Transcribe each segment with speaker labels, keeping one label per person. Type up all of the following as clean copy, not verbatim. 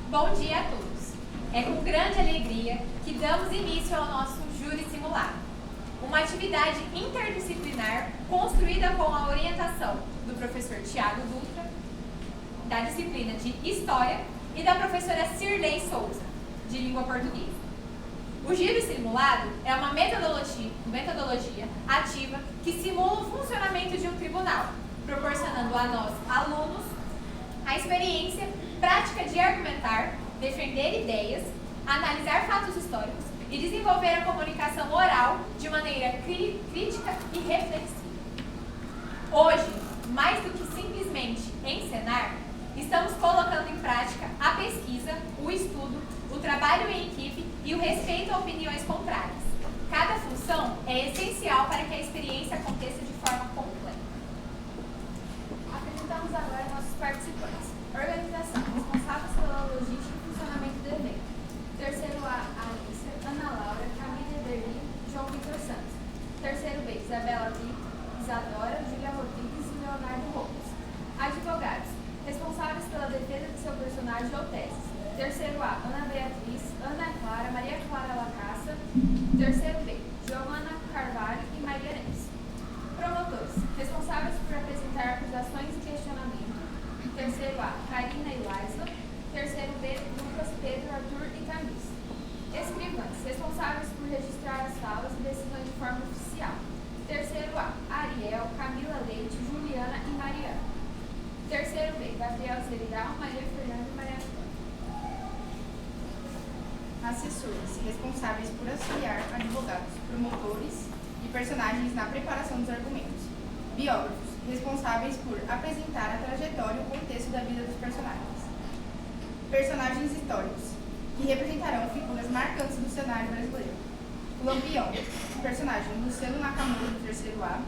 Speaker 1: Bom dia a todos. É com grande alegria que damos início ao nosso Júri Simulado, uma atividade interdisciplinar construída com a orientação do professor Tiago Dutra, da disciplina de História, e da professora Cirlei Souza, de Língua Portuguesa. O Júri Simulado é uma metodologia ativa que simula o funcionamento de um tribunal, proporcionando a nós, alunos, a experiência prática de argumentar, defender ideias, analisar fatos históricos e desenvolver a comunicação oral de maneira crítica e reflexiva. Hoje, mais do que simplesmente ensinar, estamos colocando em prática a pesquisa, o estudo, o trabalho em equipe e o respeito a opiniões contrárias. Cada função é essencial para que a experiência aconteça de forma completa. Apresentamos agora nossos participantes. Organização, responsáveis pela logística e funcionamento do evento. Terceiro A, Alícia, Ana Laura, Camila Berlim, João Vitor Santos. Terceiro B, Isabela Brito, Isadora, Júlia Rodrigues e Leonardo Robles. Advogados, responsáveis pela defesa de seu personagem ou teses. Terceiro A, Ana Beatriz, Ana Clara, Maria Clara Lacaça. Terceiro B, Giovana Carvalho e Maria Neves. Promotores, responsáveis por apresentar acusações e questionamentos. Terceiro A, Karina e Laisla. Terceiro B, Lucas, Pedro, Arthur e Camis. Escrivãs, responsáveis por registrar as falas e decisões de forma oficial. Terceiro A, Ariel, Camila Leite, Juliana e Mariana. Terceiro B, Gabriel Zeridal, Maria Fernanda e Maria Antônia.
Speaker 2: Assessores, responsáveis por auxiliar advogados, promotores e personagens na preparação dos argumentos. Biógrafos, responsáveis por apresentar a trajetória e o contexto da vida dos personagens. Personagens históricos, que representarão figuras marcantes do cenário brasileiro. Lampião, personagem Luciano Nakamura, do terceiro A.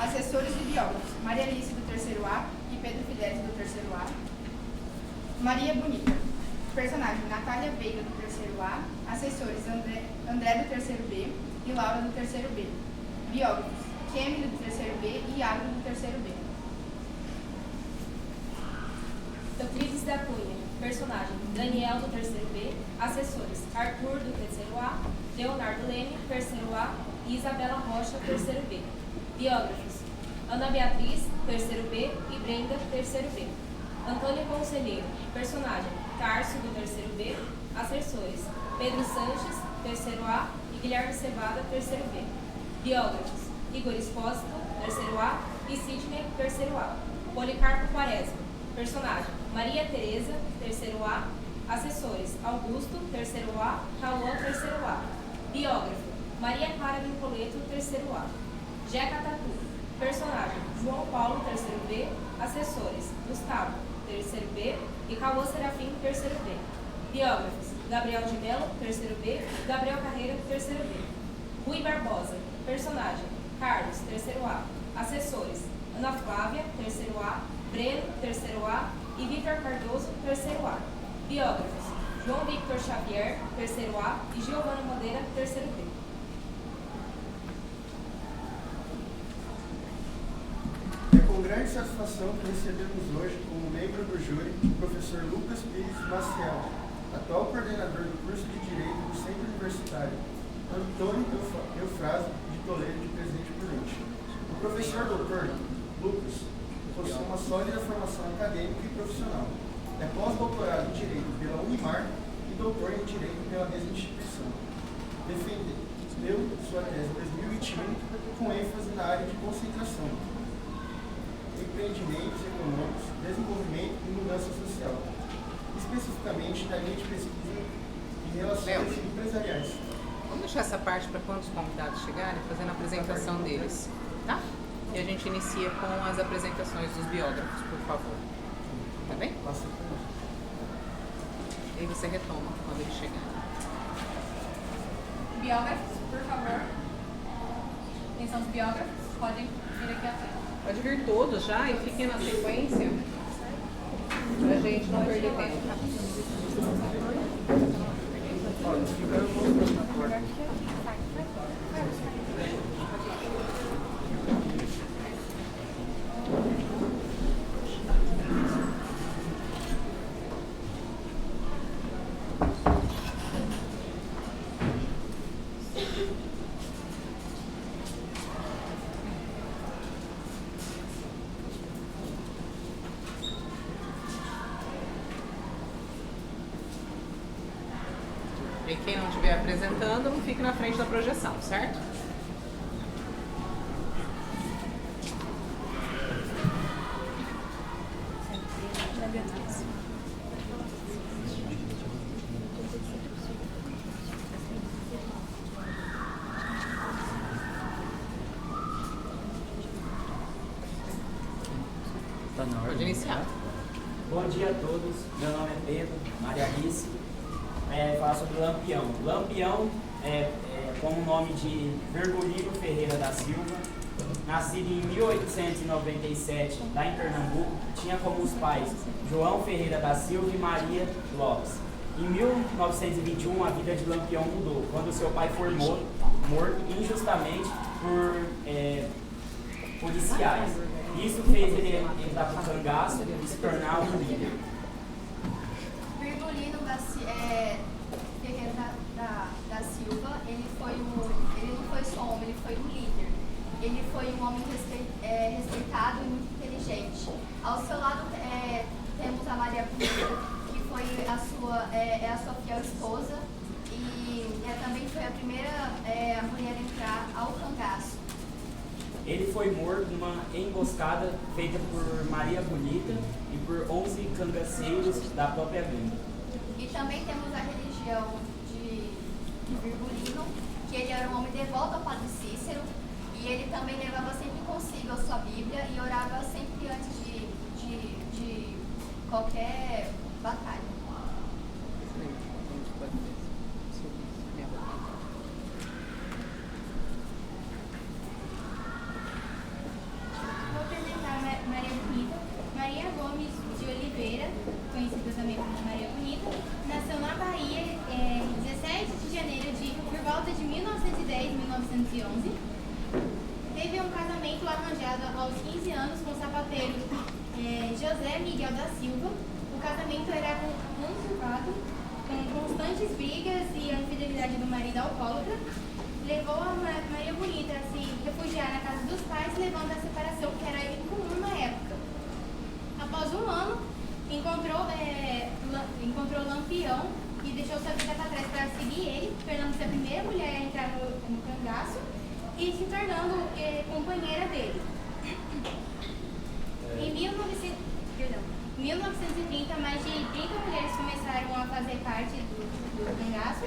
Speaker 2: Assessores e biógrafos, Maria Alice, do terceiro A, e Pedro Fidelis, do terceiro A. Maria Bonita, personagem Natália Veiga, do terceiro A. Assessores André, do terceiro B, e Laura, do terceiro B. Biógrafos, Kemi, do terceiro B, e Agro, do terceiro B.
Speaker 3: Euclides da Cunha, personagem Daniel, do terceiro B. Assessores Arthur, do terceiro A. Leonardo Leme, terceiro A. E Isabela Rocha, terceiro B. Biógrafos, Ana Beatriz, terceiro B. E Brenda, terceiro B. Antônio Conselheiro, personagem Tarso, do terceiro B. Assessores Pedro Sanches, terceiro A. E Guilherme Cevada, terceiro B. Biógrafos, Igor Espósito, terceiro A. E Sidney, terceiro A. Policarpo Quaresma, personagem Maria Tereza, terceiro A. Assessores Augusto, terceiro A. Cauã, terceiro A. Biógrafo, Maria Clara Vincoleto, terceiro A. Jeca Tatu, personagem João Paulo, terceiro B. Assessores Gustavo, terceiro B. E Cauã Serafim, terceiro B. Biógrafos, Gabriel de Mello, terceiro B. Gabriel Carreira, terceiro B. Rui Barbosa, personagem Carlos, terceiro A. Assessores Ana Flávia, terceiro A. Breno, terceiro A. E Vitor Cardoso, terceiro A. Biógrafos, João Victor Xavier, terceiro A. E Giovana Moreira, terceiro B.
Speaker 4: É com grande satisfação que recebemos hoje como membro do júri o professor Lucas Pires Maciel, atual coordenador do curso de Direito do Centro Universitário Antônio Eufrásio de Toledo, de Presidente Prudente. O professor doutor Lucas possui uma sólida formação acadêmica e profissional. É pós-doutorado em Direito pela Unimar e doutor em Direito pela mesma instituição. Defendeu sua tese em 2021 com ênfase na área de concentração, empreendimentos econômicos, desenvolvimento e mudança social, especificamente na linha de pesquisa em relações empresariais.
Speaker 5: Vamos deixar essa parte para quando os convidados chegarem, fazendo a apresentação deles, tá? E a gente inicia com as apresentações dos biógrafos, por favor. Tá bem?
Speaker 4: Passa por nós.
Speaker 5: E aí você retoma quando eles chegarem.
Speaker 1: Biógrafos, por favor. Quem são os biógrafos? Podem vir aqui à frente.
Speaker 5: Pode vir todos já e fiquem na sequência, pra gente não perder tempo. E quem não estiver apresentando, não fique na frente da projeção, certo? Pode iniciar.
Speaker 6: Bom dia a todos, meu nome é Pedro, Maria Alice, falar sobre Lampião. Lampião com o nome de Virgulino Ferreira da Silva, nascido em 1897 lá em Pernambuco, tinha como os pais João Ferreira da Silva e Maria Lopes. Em 1921 a vida de Lampião mudou, quando seu pai foi morto injustamente por policiais. Isso fez ele entrar para o cangaço e se tornar um líder.
Speaker 2: Virgulino Ferreira da Silva, ele não foi só um homem, ele foi um líder. Ele foi um homem respeitado e muito inteligente. Ao seu lado temos a Maria Bonita, que foi a sua fiel esposa e também foi a primeira mulher a entrar ao cangaço.
Speaker 6: Ele foi morto numa emboscada feita por Maria Bonita e por 11 cangaceiros da própria gangue.
Speaker 2: E também temos a religião de Virgulino, que ele era um homem devoto ao Padre Cícero, e ele também levava sempre consigo a sua Bíblia e orava sempre antes de qualquer batalha.
Speaker 7: Vou apresentar Maria Bonita. Maria Gomes de Oliveira, conhecida também como Maria Bonita, nasceu na Bahia 17 de janeiro por volta de 1910-1911. Teve um casamento arranjado aos 15 anos com o sapateiro José Miguel da Silva. O casamento era conturbado, com constantes brigas e a infidelidade do marido alcoólatra. Levou a Maria Bonita a se refugiar na casa dos pais, levando a separação, que era incomum na época. Após um ano, encontrou Lampião e deixou sua vida para trás para seguir ele, tornando-se a primeira mulher a entrar no cangaço e se tornando companheira dele. Em 1930, mais de 30 mulheres começaram a fazer parte do cangaço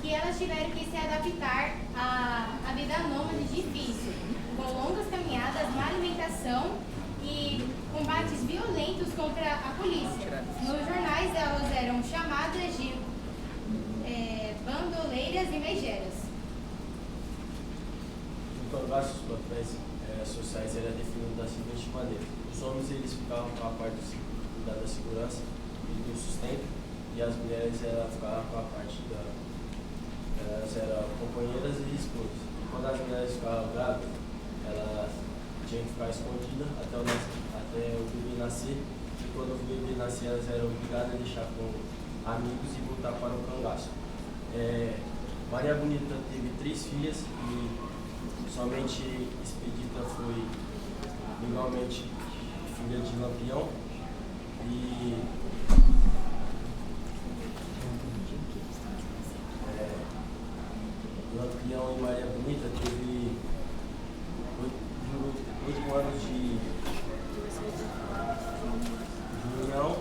Speaker 7: e elas tiveram que se adaptar à vida nômade difícil, com longas caminhadas, má alimentação e combates violentos contra a polícia. Nos jornais elas eram chamadas de bandoleiras e megeiras.
Speaker 8: No cangaço, os papéis sociais eram definidos da seguinte maneira: os homens eles ficavam com a parte da segurança e do sustento, e as mulheres ficavam com a parte elas eram companheiras e esposas. E quando as mulheres ficavam grávidas, elas tinham que ficar escondidas até o bebê nascer, e quando o bebê nascia elas eram obrigadas a deixar com amigos e voltar para o cangaço. Maria Bonita teve 3 filhas e somente Expedita foi legalmente filha de Lampião. E Lampião e Maria Bonita teve 8 anos de união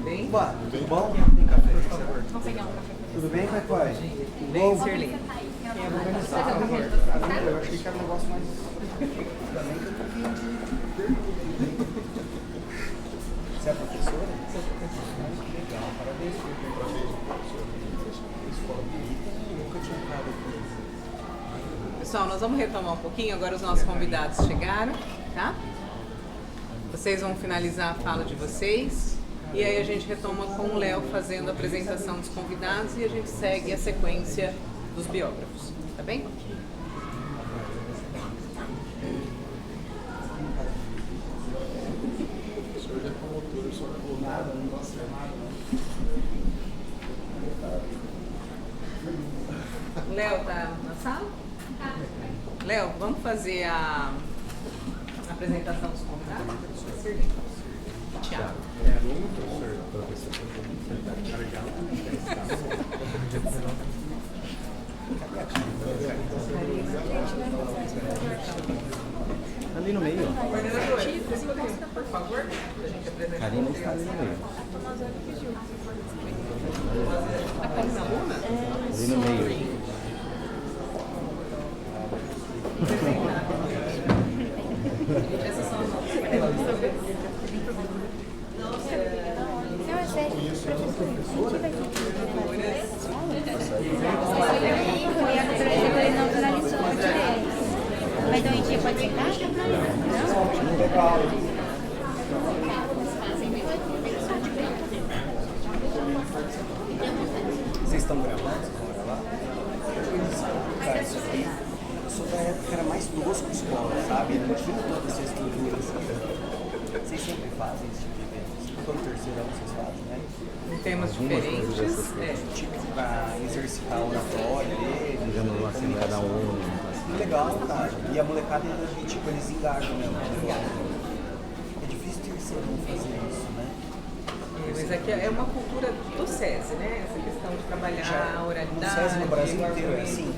Speaker 5: Bem?
Speaker 9: Opa, tudo bom? Tem café, por favor.
Speaker 5: Vamos pegar um café.
Speaker 9: Tudo bem, como é que vai?
Speaker 5: Bem, Sirley.
Speaker 9: Eu achei que era um negócio mais... Também que eu tô vindo de... Você é professora? Sou professora. Legal, parabéns por escola bonita. Eu nunca tinha entrado aqui.
Speaker 5: Pessoal, nós vamos retomar um pouquinho, agora os nossos convidados chegaram, tá? Vocês vão finalizar a fala de vocês e aí a gente retoma com o Léo fazendo a apresentação dos convidados e a gente segue a sequência dos biógrafos, tá bem?
Speaker 9: O senhor já é promotor, eu sou advogado, não gosto de nada, não.
Speaker 5: Léo tá na sala? Léo, vamos fazer a apresentação dos convidados? Tiago.
Speaker 9: Ali no meio, ó.
Speaker 5: Coordenador, por favor, a gente apresentar.
Speaker 9: Karina está ali no meio.
Speaker 5: A Karina Luna?
Speaker 9: Ali no meio.
Speaker 5: Essas são as nossas coordenadoras.
Speaker 7: Não, é sério. Foi a trajetória não finalizou no direito. Mas então a gente pode ficar?
Speaker 9: Vocês estão gravando? Cara, isso aqui, eu sou da época que era mais tosco escola, sabe? Não tinha toda essa estrutura assim. Vocês sempre fazem esse tipo de evento. Todo terceirão vocês fazem, né?
Speaker 5: Em temas diferentes.
Speaker 9: Tipo, pra exercitar o oratório dele. Fazendo uma assembleia da ONU. Legal, cara. E a molecada, tipo, eles engajam mesmo. É difícil terceirão fazer isso, né?
Speaker 5: Mas aqui é uma cultura do SESI, né? Essa questão de trabalhar a oralidade.
Speaker 9: O SESI no Brasil
Speaker 5: o
Speaker 9: inteiro é
Speaker 5: argumento,
Speaker 9: assim.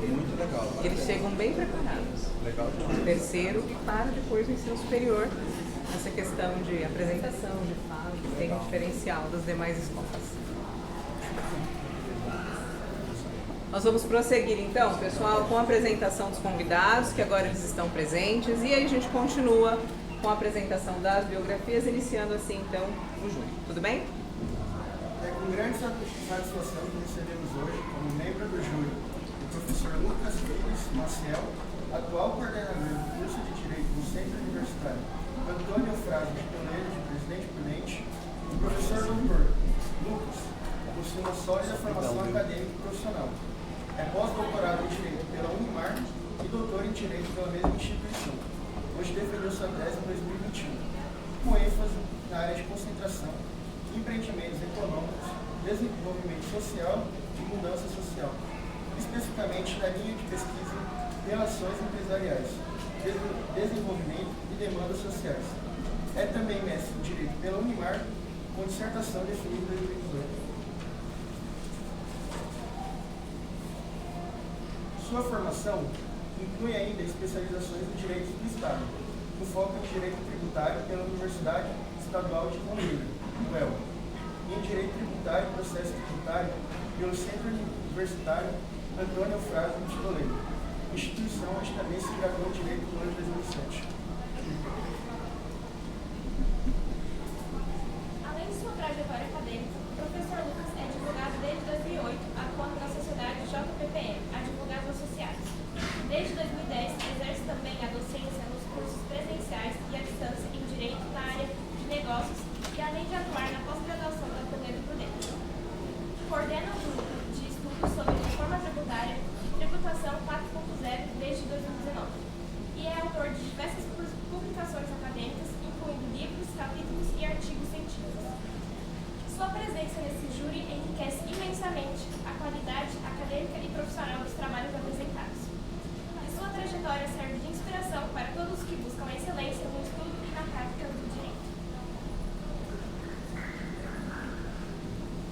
Speaker 5: é
Speaker 9: Muito legal.
Speaker 5: Eles chegam bem preparados.
Speaker 9: Legal demais.
Speaker 5: No terceiro e para depois o ensino superior. Essa questão de apresentação, de fala, que tem um diferencial das demais escolas. Nós vamos prosseguir então, pessoal, com a apresentação dos convidados, que agora eles estão presentes, e aí a gente continua com a apresentação das biografias, iniciando assim então o júri. Tudo bem?
Speaker 4: É com grande satisfação que recebemos hoje, como membro do júri, o professor Lucas Pires Maciel, atual coordenador do curso de Direito do Centro Universitário Antônio Eufrásio de Toledo, de Presidente Prudente, o professor Dr. Lucas possui uma sólida formação acadêmica e profissional. É pós-doutorado em Direito pela Unimar e doutor em Direito pela mesma instituição, onde defendeu sua tese em 2021, com ênfase na área de concentração, empreendimentos econômicos, desenvolvimento social e mudança social, especificamente na linha de pesquisa Relações Empresariais, Desenvolvimento e Demandas Sociais. É também mestre em Direito pela Unimar, com dissertação definida em 2018. Sua formação inclui ainda especializações em Direito do Estado, com foco em Direito Tributário pela Universidade Estadual de Londrina, UEL, e em Direito Tributário e Processo Tributário pelo Centro Universitário Antônio Eufrásio de Toledo, instituição onde também se graduou em Direito no ano de 2007.
Speaker 3: Além de sua trajetória acadêmica, o professor Lucas é advogado desde 2008, atuando na sociedade JPPM, Advogados Associados. Desde 2010, exerce também a docência nos cursos presenciais e à distância em Direito na área de Negócios e além de atuar na pós-graduação da Toledo Prudente. Coordena o grupo de estudos sobre reforma tributária e tributação 4.0 desde 2019 e é autor de diversas publicações acadêmicas, incluindo livros, capítulos e artigos científicos. Sua presença nesse júri enriquece imensamente a qualidade acadêmica e profissional dos trabalhos apresentados. E sua trajetória serve de inspiração para todos que buscam excelência no estudo e na prática do direito.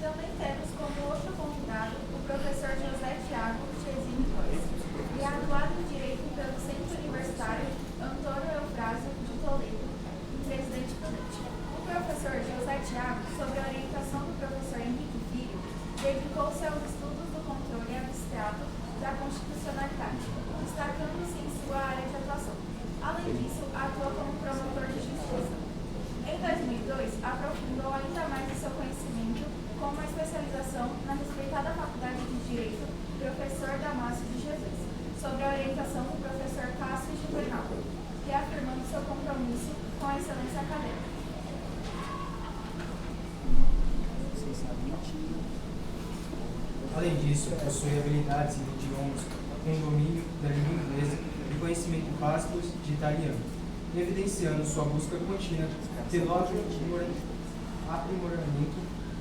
Speaker 2: Também temos como outro convidado o professor José Tiago Chesini Góes, que é atuado em Direito pelo Centro Universitário Antônio Eufrásio de Toledo, em Presidente Prudente. O professor José Tiago, sob a orientação do professor Henrique Filho, dedicou-se aos estudos do controle abstrato da constitucionalidade, destacando-se em sua área de atuação. Além disso, atua como promotor de justiça. Em 2002, aprofundou ainda mais o seu conhecimento com uma especialização na respeitada Faculdade de Direito, professor Damásio de Jesus, sob a orientação do professor Cássio Juvenal, reafirmando seu compromisso com a excelência acadêmica.
Speaker 10: Além disso, possui habilidades em idiomas com domínio da língua inglesa e conhecimentos básicos de italiano, evidenciando sua busca contínua pelo aprimoramento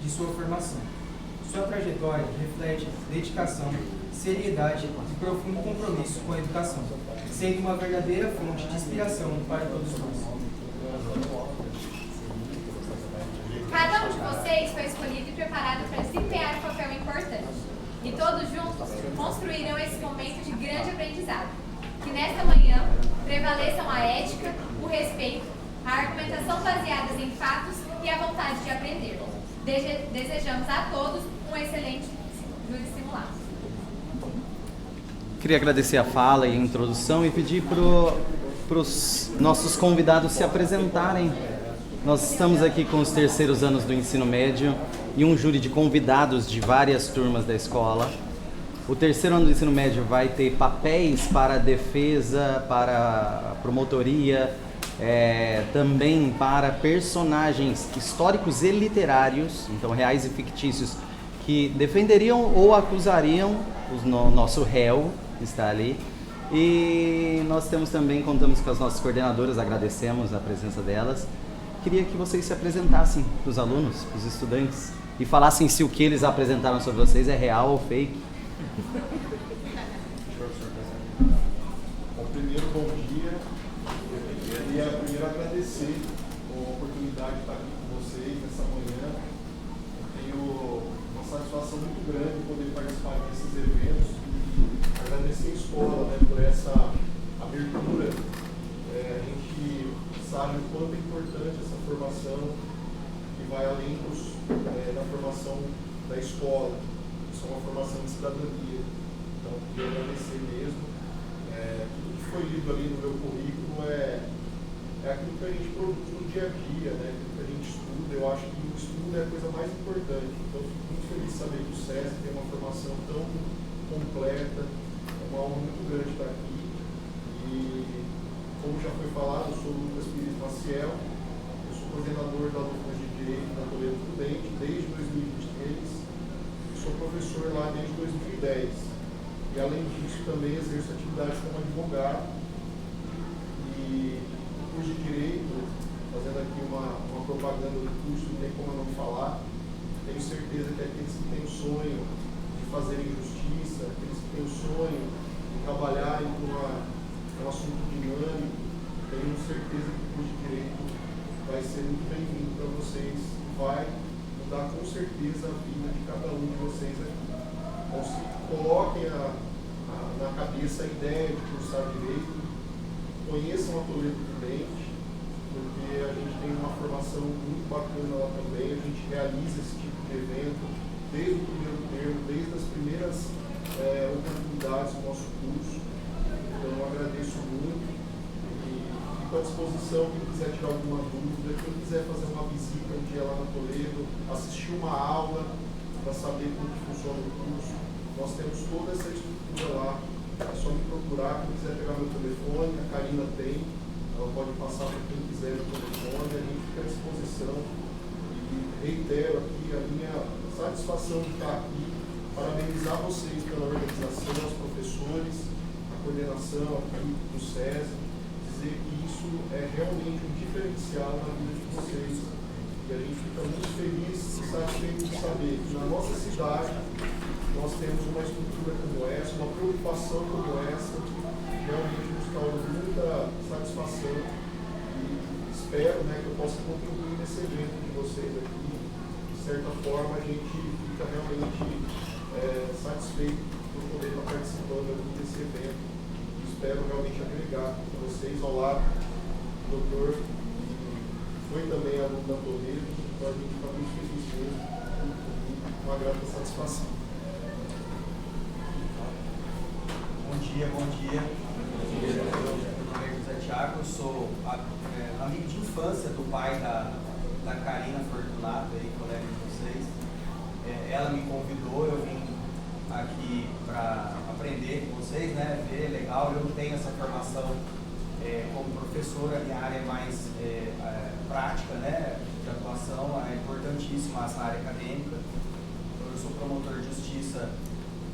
Speaker 10: de sua formação. Sua trajetória reflete dedicação, seriedade e profundo compromisso com a educação, sendo uma verdadeira fonte de inspiração para todos nós.
Speaker 1: Cada um de vocês foi escolhido e preparado para desempenhar um papel importante. E todos juntos construíram esse momento de grande aprendizado. Que nesta manhã prevaleçam a ética, o respeito, a argumentação baseadas em fatos e a vontade de aprender. Desejamos a todos um excelente júri simulado.
Speaker 9: Queria agradecer a fala e a introdução e pedir para os nossos convidados se apresentarem. Nós estamos aqui com os terceiros anos do ensino médio e um júri de convidados de várias turmas da escola. O terceiro ano do ensino médio vai ter papéis para defesa, para promotoria, também para personagens históricos e literários, então reais e fictícios, que defenderiam ou acusariam o nosso réu, que está ali. E nós contamos com as nossas coordenadoras, agradecemos a presença delas. Queria que vocês se apresentassem para os alunos, para os estudantes, e falassem se o que eles apresentaram sobre vocês é real ou fake.
Speaker 11: Bom, primeiro, bom dia. Eu queria primeiro agradecer a oportunidade de estar aqui com vocês nessa manhã. Eu tenho uma satisfação muito grande poder participar desses eventos e agradecer a escola, né, por essa abertura. A gente sabe o quanto é importante essa formação que vai além da formação da escola. Isso é uma formação de cidadania. Então, eu queria agradecer mesmo. Tudo que foi lido ali no meu currículo é aquilo que a gente produz no dia a dia, né? Aquilo que a gente estuda. Eu acho que o estudo é a coisa mais importante. Então, eu fico muito feliz de saber que o SESC tem uma formação tão completa. É uma honra muito grande estar aqui. E, como já foi falado, eu sou o Lucas Pires Maciel. Eu sou coordenador da Faculdade de Direito da Toledo Prudente desde 2023. Sou professor lá desde 2010 e, além disso, também exerço atividade como advogado. E o curso de Direito, fazendo aqui uma propaganda do curso, não tem como eu não falar, tenho certeza que aqueles que têm o sonho de fazerem justiça, aqueles que têm o sonho de trabalharem com um assunto dinâmico, tenho certeza que o curso de Direito vai ser muito bem-vindo para vocês e vai mudar com certeza a vida de cada um de vocês aqui. Então, se coloquem na cabeça a ideia de cursar Direito, conheçam a Toledo Prudente, porque a gente tem uma formação muito bacana lá também, a gente realiza esse tipo de evento desde o primeiro termo, desde as primeiras oportunidades do nosso curso. Então, eu agradeço muito e fico à disposição quem quiser tirar alguma dúvida, quem quiser fazer uma visita um dia lá na Toledo, assistir uma aula para saber como que funciona o curso. Nós temos toda essa estrutura lá. É só me procurar, quem quiser pegar meu telefone, a Karina tem, ela pode passar para quem quiser o telefone, a gente fica à disposição. E reitero aqui a minha satisfação de estar aqui, parabenizar vocês pela organização, os professores, a coordenação aqui do SESC, dizer que isso é realmente um diferencial na vida de vocês. E a gente fica muito feliz e satisfeito de saber que na nossa cidade nós temos uma estrutura como essa, uma preocupação como essa, que realmente nos causa muita satisfação. E espero, né, que eu possa contribuir nesse evento de vocês aqui. De certa forma, a gente fica realmente satisfeito por poder estar participando aqui desse evento. Espero realmente agregar com vocês ao lado do doutor, que foi também aluno da Toledo, então a gente está muito feliz mesmo, com uma grata satisfação.
Speaker 12: Bom dia. Meu nome é José Thiago, eu sou amigo de infância do pai da Karina Fortunato, aí, colega de vocês. Ela me convidou, eu vim aqui para aprender com vocês, né? Ver, legal, eu tenho essa formação como professor, a minha área é mais prática, né? De atuação, é importantíssima essa área acadêmica. Eu sou promotor de justiça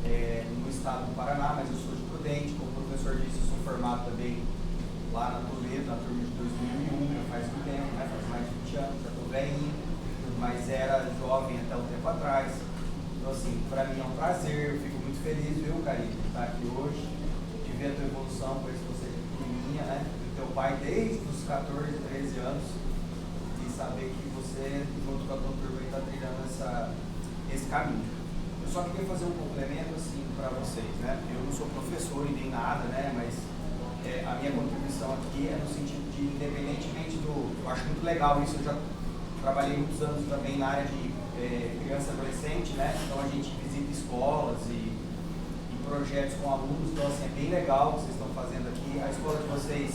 Speaker 12: no estado do Paraná, mas eu sou de Prudente, como o professor disse, eu sou formado também lá na Toledo, na turma de 2001, já faz muito tempo, né? Faz mais de 20 anos, já estou velhinho, mas era jovem até um tempo atrás. Então, assim, para mim é um prazer, eu fico muito muito feliz, viu, Karine, de estar aqui hoje, de ver a tua evolução, pois você é pequenininha, né? Do teu pai desde os 14, 13 anos, e saber que você, junto com a tua turma, está trilhando esse caminho. Eu só queria fazer um complemento, assim, para vocês, né? Eu não sou professor e nem nada, né? Mas a minha contribuição aqui é no sentido de, independentemente do... Eu acho muito legal isso, eu já trabalhei muitos anos também na área de criança e adolescente, né? Então a gente visita escolas e projetos com alunos, então assim, é bem legal o que vocês estão fazendo aqui. A escola de vocês,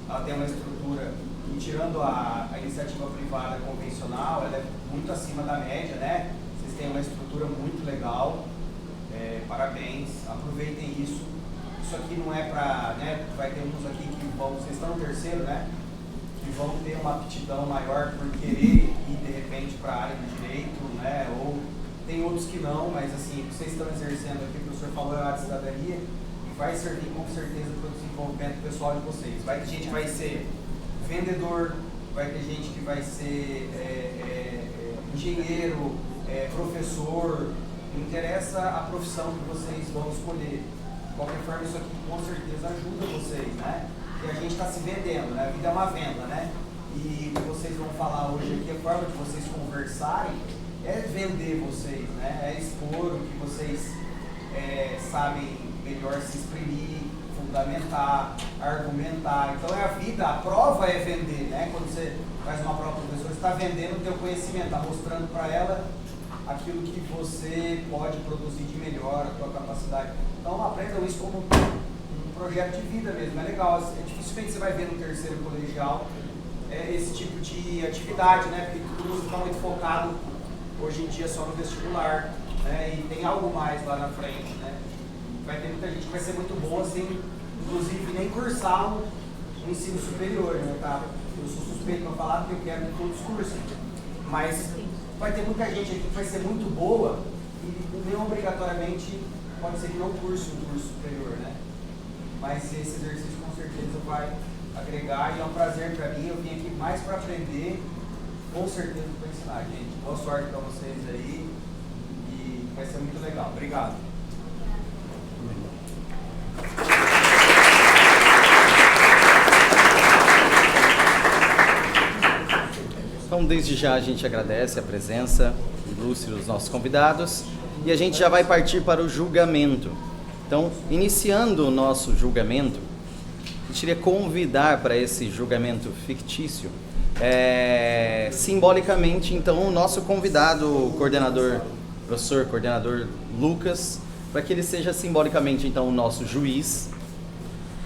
Speaker 12: ela tem uma estrutura, e tirando a iniciativa privada convencional, ela é muito acima da média, né? Vocês têm uma estrutura muito legal, parabéns, aproveitem isso. Isso aqui não é para, né? Vai ter uns aqui que vão, vocês estão no terceiro, né? Que vão ter uma aptidão maior por querer ir de repente para a área do direito, né? Ou tem outros que não, mas assim, o que vocês estão exercendo aqui, o professor falou, é a de cidadania, e vai servir com certeza para o desenvolvimento pessoal de vocês. Vai ter gente que vai ser vendedor, vai ter gente que vai ser engenheiro, professor, não interessa a profissão que vocês vão escolher. De qualquer forma, isso aqui com certeza ajuda vocês, né? E a gente está se vendendo, né? A vida é uma venda, né? E o que vocês vão falar hoje aqui, a forma de vocês conversarem é vender vocês, né? É expor o que vocês sabem melhor se exprimir, fundamentar, argumentar. Então é a vida, a prova é vender, né? Quando você faz uma prova para a pessoa, você está vendendo o teu conhecimento, está mostrando para ela aquilo que você pode produzir de melhor, a tua capacidade. Então aprendam isso como um projeto de vida mesmo, é legal. Dificilmente você vai ver no terceiro colegial esse tipo de atividade, né? Porque todo mundo está muito focado hoje em dia só no vestibular, né? E tem algo mais lá na frente, né? Vai ter muita gente que vai ser muito boa sem, inclusive, nem cursar um ensino superior, né? Tá? Eu sou suspeito para falar porque eu quero que todos cursem, mas vai ter muita gente aqui que vai ser muito boa e não obrigatoriamente pode ser que não curse um curso superior, né? Mas esse exercício com certeza vai agregar e é um prazer para mim. Eu vim aqui mais para aprender, com certeza para ensinar, gente. Boa sorte para vocês aí e vai ser muito legal. Obrigado.
Speaker 9: Então, desde já a gente agradece a presença ilustre dos nossos convidados e a gente já vai partir para o julgamento. Então, iniciando o nosso julgamento, a gente iria convidar para esse julgamento fictício, simbolicamente, então, o nosso convidado, o professor coordenador Lucas, para que ele seja simbolicamente, então, o nosso juiz.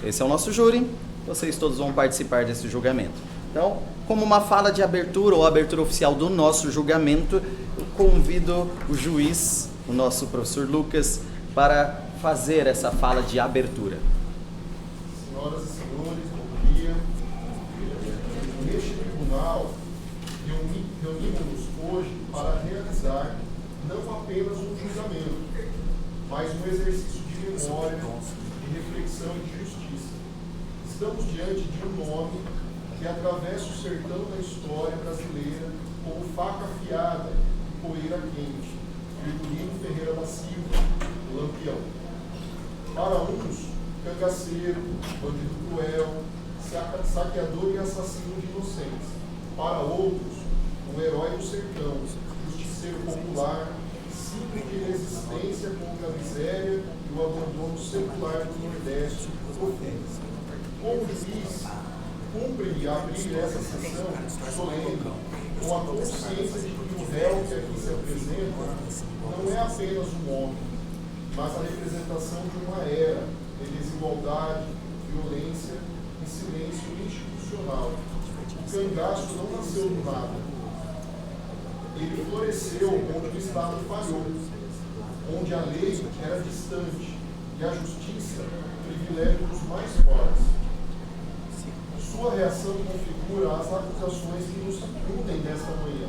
Speaker 9: Esse é o nosso júri, vocês todos vão participar desse julgamento. Então, como uma fala de abertura ou abertura oficial do nosso julgamento, eu convido o juiz, o nosso professor Lucas, para fazer essa fala de abertura.
Speaker 11: Senhoras e senhores, bom dia. Neste tribunal, reunimos-nos hoje para realizar não apenas um julgamento, mas um exercício de memória, de reflexão e de justiça. Estamos diante de um nome que atravessa o sertão da história brasileira como faca afiada e poeira quente, Virgulino Ferreira da Silva, o Lampião. Para uns, cangaceiro, bandido cruel, saqueador e assassino de inocentes. Para outros, um herói do sertão, justiceiro popular, símbolo de resistência contra a miséria e o abandono secular do Nordeste profundo. Como juiz, cumpre-me abrir essa sessão solene com a consciência de que o réu que aqui se apresenta não é apenas um homem, mas a representação de uma era de desigualdade, violência e silêncio institucional. O cangaço não nasceu do nada. Ele floresceu onde o Estado falhou, onde a lei era distante e a justiça privilégio dos mais fortes. Sua reação configura as acusações que nos unem nesta manhã.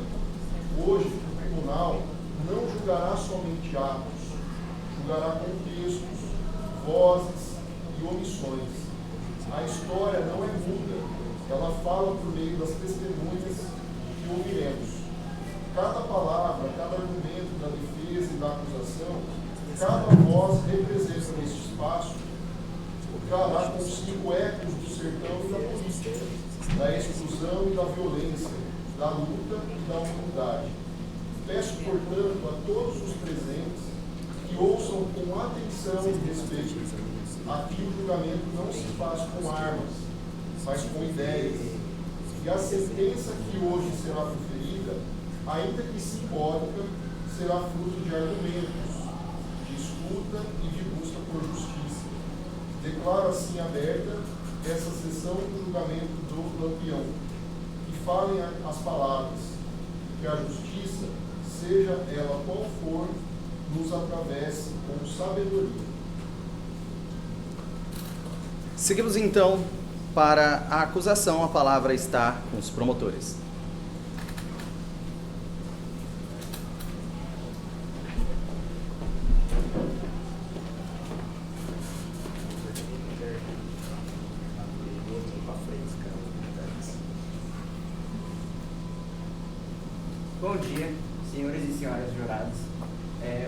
Speaker 11: Hoje, o tribunal não julgará somente atos, julgará contextos, vozes e omissões. A história não é muda, ela fala por meio das testemunhas que ouviremos. Cada palavra, cada argumento da defesa e da acusação cada voz representa neste espaço trará consigo ecos do sertão e da política, da exclusão e da violência, da luta e da humildade. Peço, portanto, a todos os presentes que ouçam com atenção e respeito. Aqui o julgamento não se faz com armas, mas com ideias. E a sentença que hoje será proferida, ainda que simbólica, será fruto de argumentos, de escuta e de busca por justiça. Declaro assim aberta essa sessão do julgamento do Lampião. Que falem as palavras, que a justiça, seja ela qual for, nos atravesse com sabedoria.
Speaker 9: Seguimos então para a acusação. A palavra está com os promotores.
Speaker 13: Bom dia, senhores e senhoras jurados.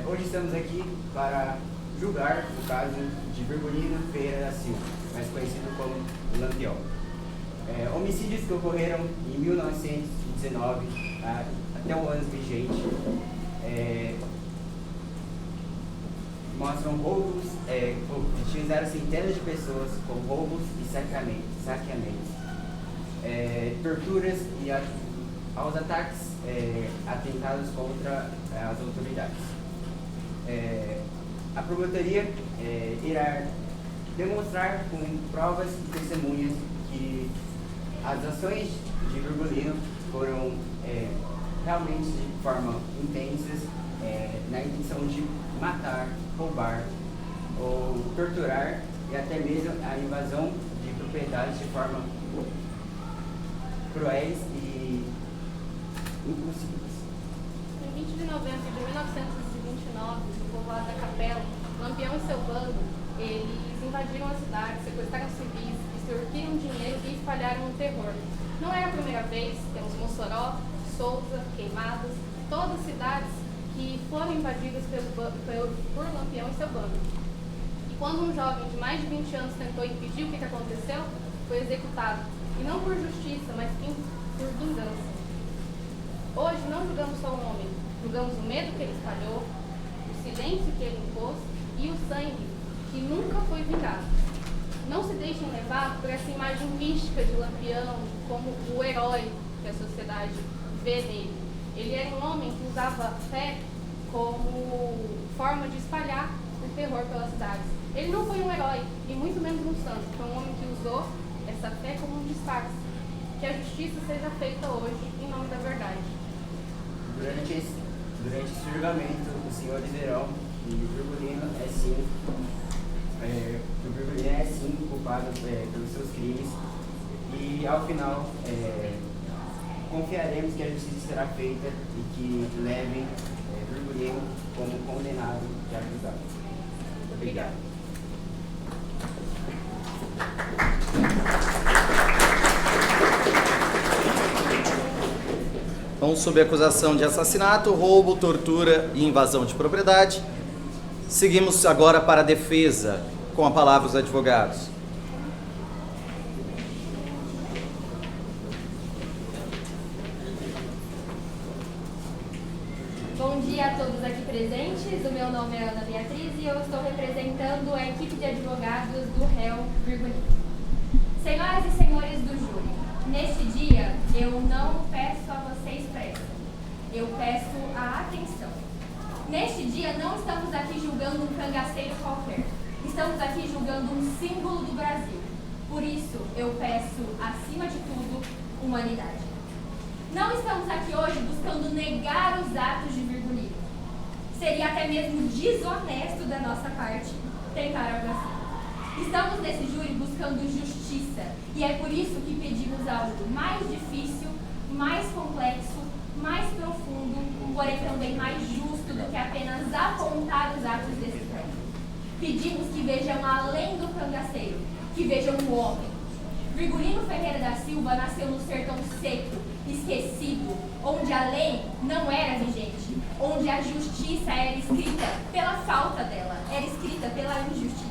Speaker 13: Hoje estamos aqui para julgar o caso de Virgulino Ferreira da Silva, mais conhecido como Lampião. Homicídios que ocorreram em 1919 até o ano vigente mostram roubos, utilizaram centenas de pessoas com roubos e saqueamentos, torturas e aos ataques atentados contra as autoridades. A promotoria irá demonstrar com provas e testemunhas que as ações de Virgulino foram realmente de forma intensas, na intenção de matar, roubar ou torturar e até mesmo a invasão de propriedades de forma cruéis e impossíveis.
Speaker 14: Em 20 de novembro de 1929, no povoado da Capela, Lampião e seu bando, eles invadiram a cidade, sequestraram civis, extorquiram dinheiro e espalharam o terror. Não é a primeira vez, temos Mossoró, Souza, Queimadas, todas cidades que foram invadidas por Lampião e seu bando. E quando um jovem de mais de 20 anos tentou impedir o que aconteceu, foi executado. E não por justiça, mas por vingança. Hoje não julgamos só um homem, julgamos o medo que ele espalhou, o silêncio que ele impôs e o sangue que nunca foi vingado. Não se deixem levar por essa imagem mística de Lampião como o herói que a sociedade vê nele. Ele era um homem que usava a fé como forma de espalhar o terror pelas cidades. Ele não foi um herói, e muito menos um santo. Foi um homem que usou essa fé como um disfarce. Que a justiça seja feita hoje em nome da verdade.
Speaker 13: Durante esse julgamento, os senhores verão que o Virgulino é sim culpado pelos seus crimes, e ao final confiaremos que a justiça será feita e que levem Virgulino como condenado e acusado. Obrigado.
Speaker 9: Então, sob acusação de assassinato, roubo, tortura e invasão de propriedade, seguimos agora para a defesa. Com a palavra os advogados.
Speaker 15: Bom dia a todos aqui presentes. O meu nome é Ana Beatriz e eu estou representando a equipe de advogados do réu Virgulino. Senhoras e senhores do júri, neste dia eu não peço a vocês pressa, eu peço a atenção. Neste dia não estamos aqui julgando um cangaceiro qualquer, estamos aqui julgando um símbolo do Brasil. Por isso eu peço, acima de tudo, humanidade. Não estamos aqui hoje buscando negar os atos de Virgulino. Seria até mesmo desonesto da nossa parte tentar algo assim. Estamos nesse júri buscando justiça, e é por isso que pedimos algo mais difícil, mais complexo, mais profundo, porém também mais justo do que apenas apontar os atos desse crime. Pedimos que vejam além do cangaceiro, que vejam o homem. Virgulino Ferreira da Silva nasceu no sertão seco, esquecido, onde a lei não era vigente, onde a justiça era escrita pela falta dela, era escrita pela injustiça.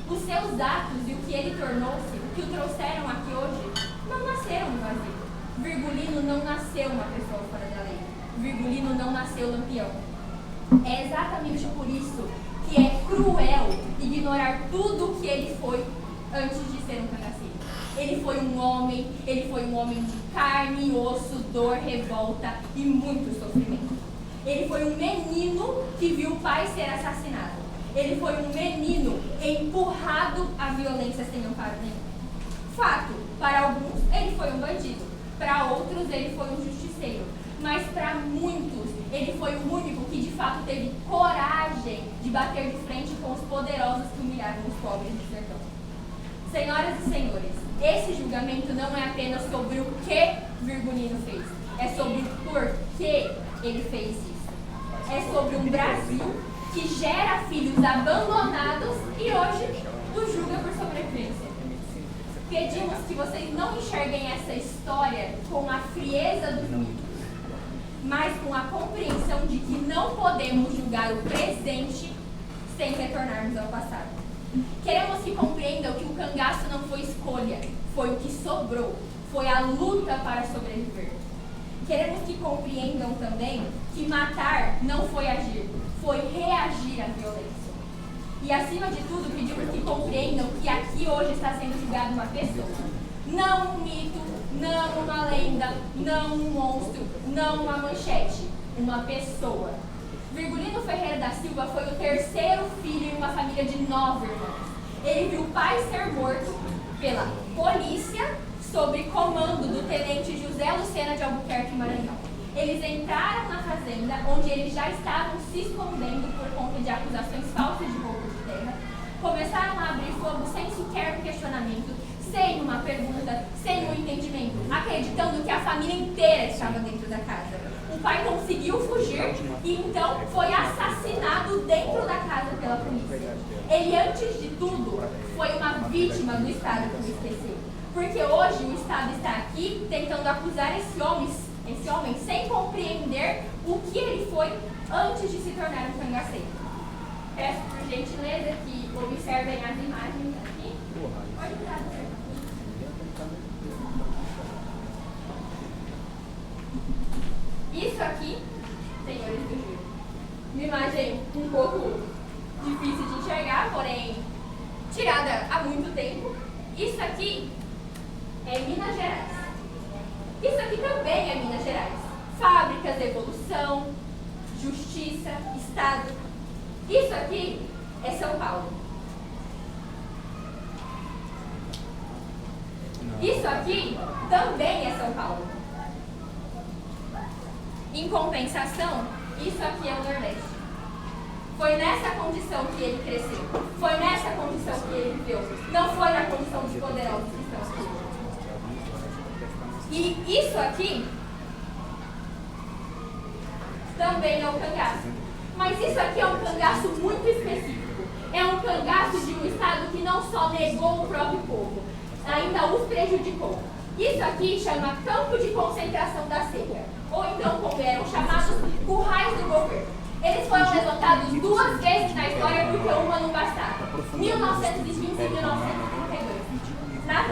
Speaker 15: Os seus atos e o que ele tornou-se, o que o trouxeram aqui hoje, não nasceram no vazio. Virgulino não nasceu uma pessoa fora da lei. Virgulino não nasceu lampião. É exatamente por isso que é cruel ignorar tudo o que ele foi antes de ser um cangaceiro. Ele foi um homem de carne, osso, dor, revolta e muito sofrimento. Ele foi um menino que viu o pai ser assassinado. Ele foi um menino empurrado à violência sem amparo nenhum. Fato, para alguns ele foi um bandido, para outros ele foi um justiceiro, mas para muitos ele foi o único que de fato teve coragem de bater de frente com os poderosos que humilharam os pobres do sertão. Senhoras e senhores, esse julgamento não é apenas sobre o que Virgulino fez, é sobre o porquê ele fez isso. É sobre um Brasil que gera filhos abandonados e hoje o julga por sobrevivência. Pedimos que vocês não enxerguem essa história com a frieza do futuro, mas com a compreensão de que não podemos julgar o presente sem retornarmos ao passado. Queremos que compreendam que o cangaço não foi escolha, foi o que sobrou, foi a luta para sobreviver. Queremos que compreendam também que matar não foi agir, foi reagir à violência. E acima de tudo, pedimos que compreendam que aqui hoje está sendo julgada uma pessoa. Não um mito, não uma lenda, não um monstro, não uma manchete. Uma pessoa. Virgulino Ferreira da Silva foi o terceiro filho em uma família de 9 irmãos. Ele viu o pai ser morto pela polícia sob comando do tenente José Lucena de Albuquerque, Maranhão. Eles entraram na fazenda, onde eles já estavam se escondendo por conta de acusações falsas de roubo de terra. Começaram a abrir fogo sem sequer um questionamento, sem uma pergunta, sem um entendimento, acreditando que a família inteira estava dentro da casa. O pai conseguiu fugir e então foi assassinado dentro da casa pela polícia. Ele, antes de tudo, foi uma vítima do Estado que o esqueceu. Porque hoje o Estado está aqui tentando acusar esse homem sem compreender o que ele foi antes de se tornar um cangaceiro. Peço por gentileza que observem as imagens aqui. Pode tirar do seu. Isso aqui, senhores do júri, uma imagem um pouco difícil de enxergar, porém tirada há muito tempo. Isso aqui é Minas Gerais. Isso aqui também é Minas Gerais. Fábricas, evolução, justiça, Estado. Isso aqui é São Paulo. Isso aqui também é São Paulo. Em compensação, isso aqui é o Nordeste. Foi nessa condição que ele cresceu. Foi nessa condição que ele viveu. Não foi na condição dos poderosos que estão aqui. E isso aqui também é um cangaço. Mas isso aqui é um cangaço muito específico. É um cangaço de um Estado que não só negou o próprio povo, ainda os prejudicou. Isso aqui chama campo de concentração da seca, ou então, como eram chamados, currais do governo. Eles foram levantados 2 vezes na história porque uma não bastava. 1920 e 1932. Na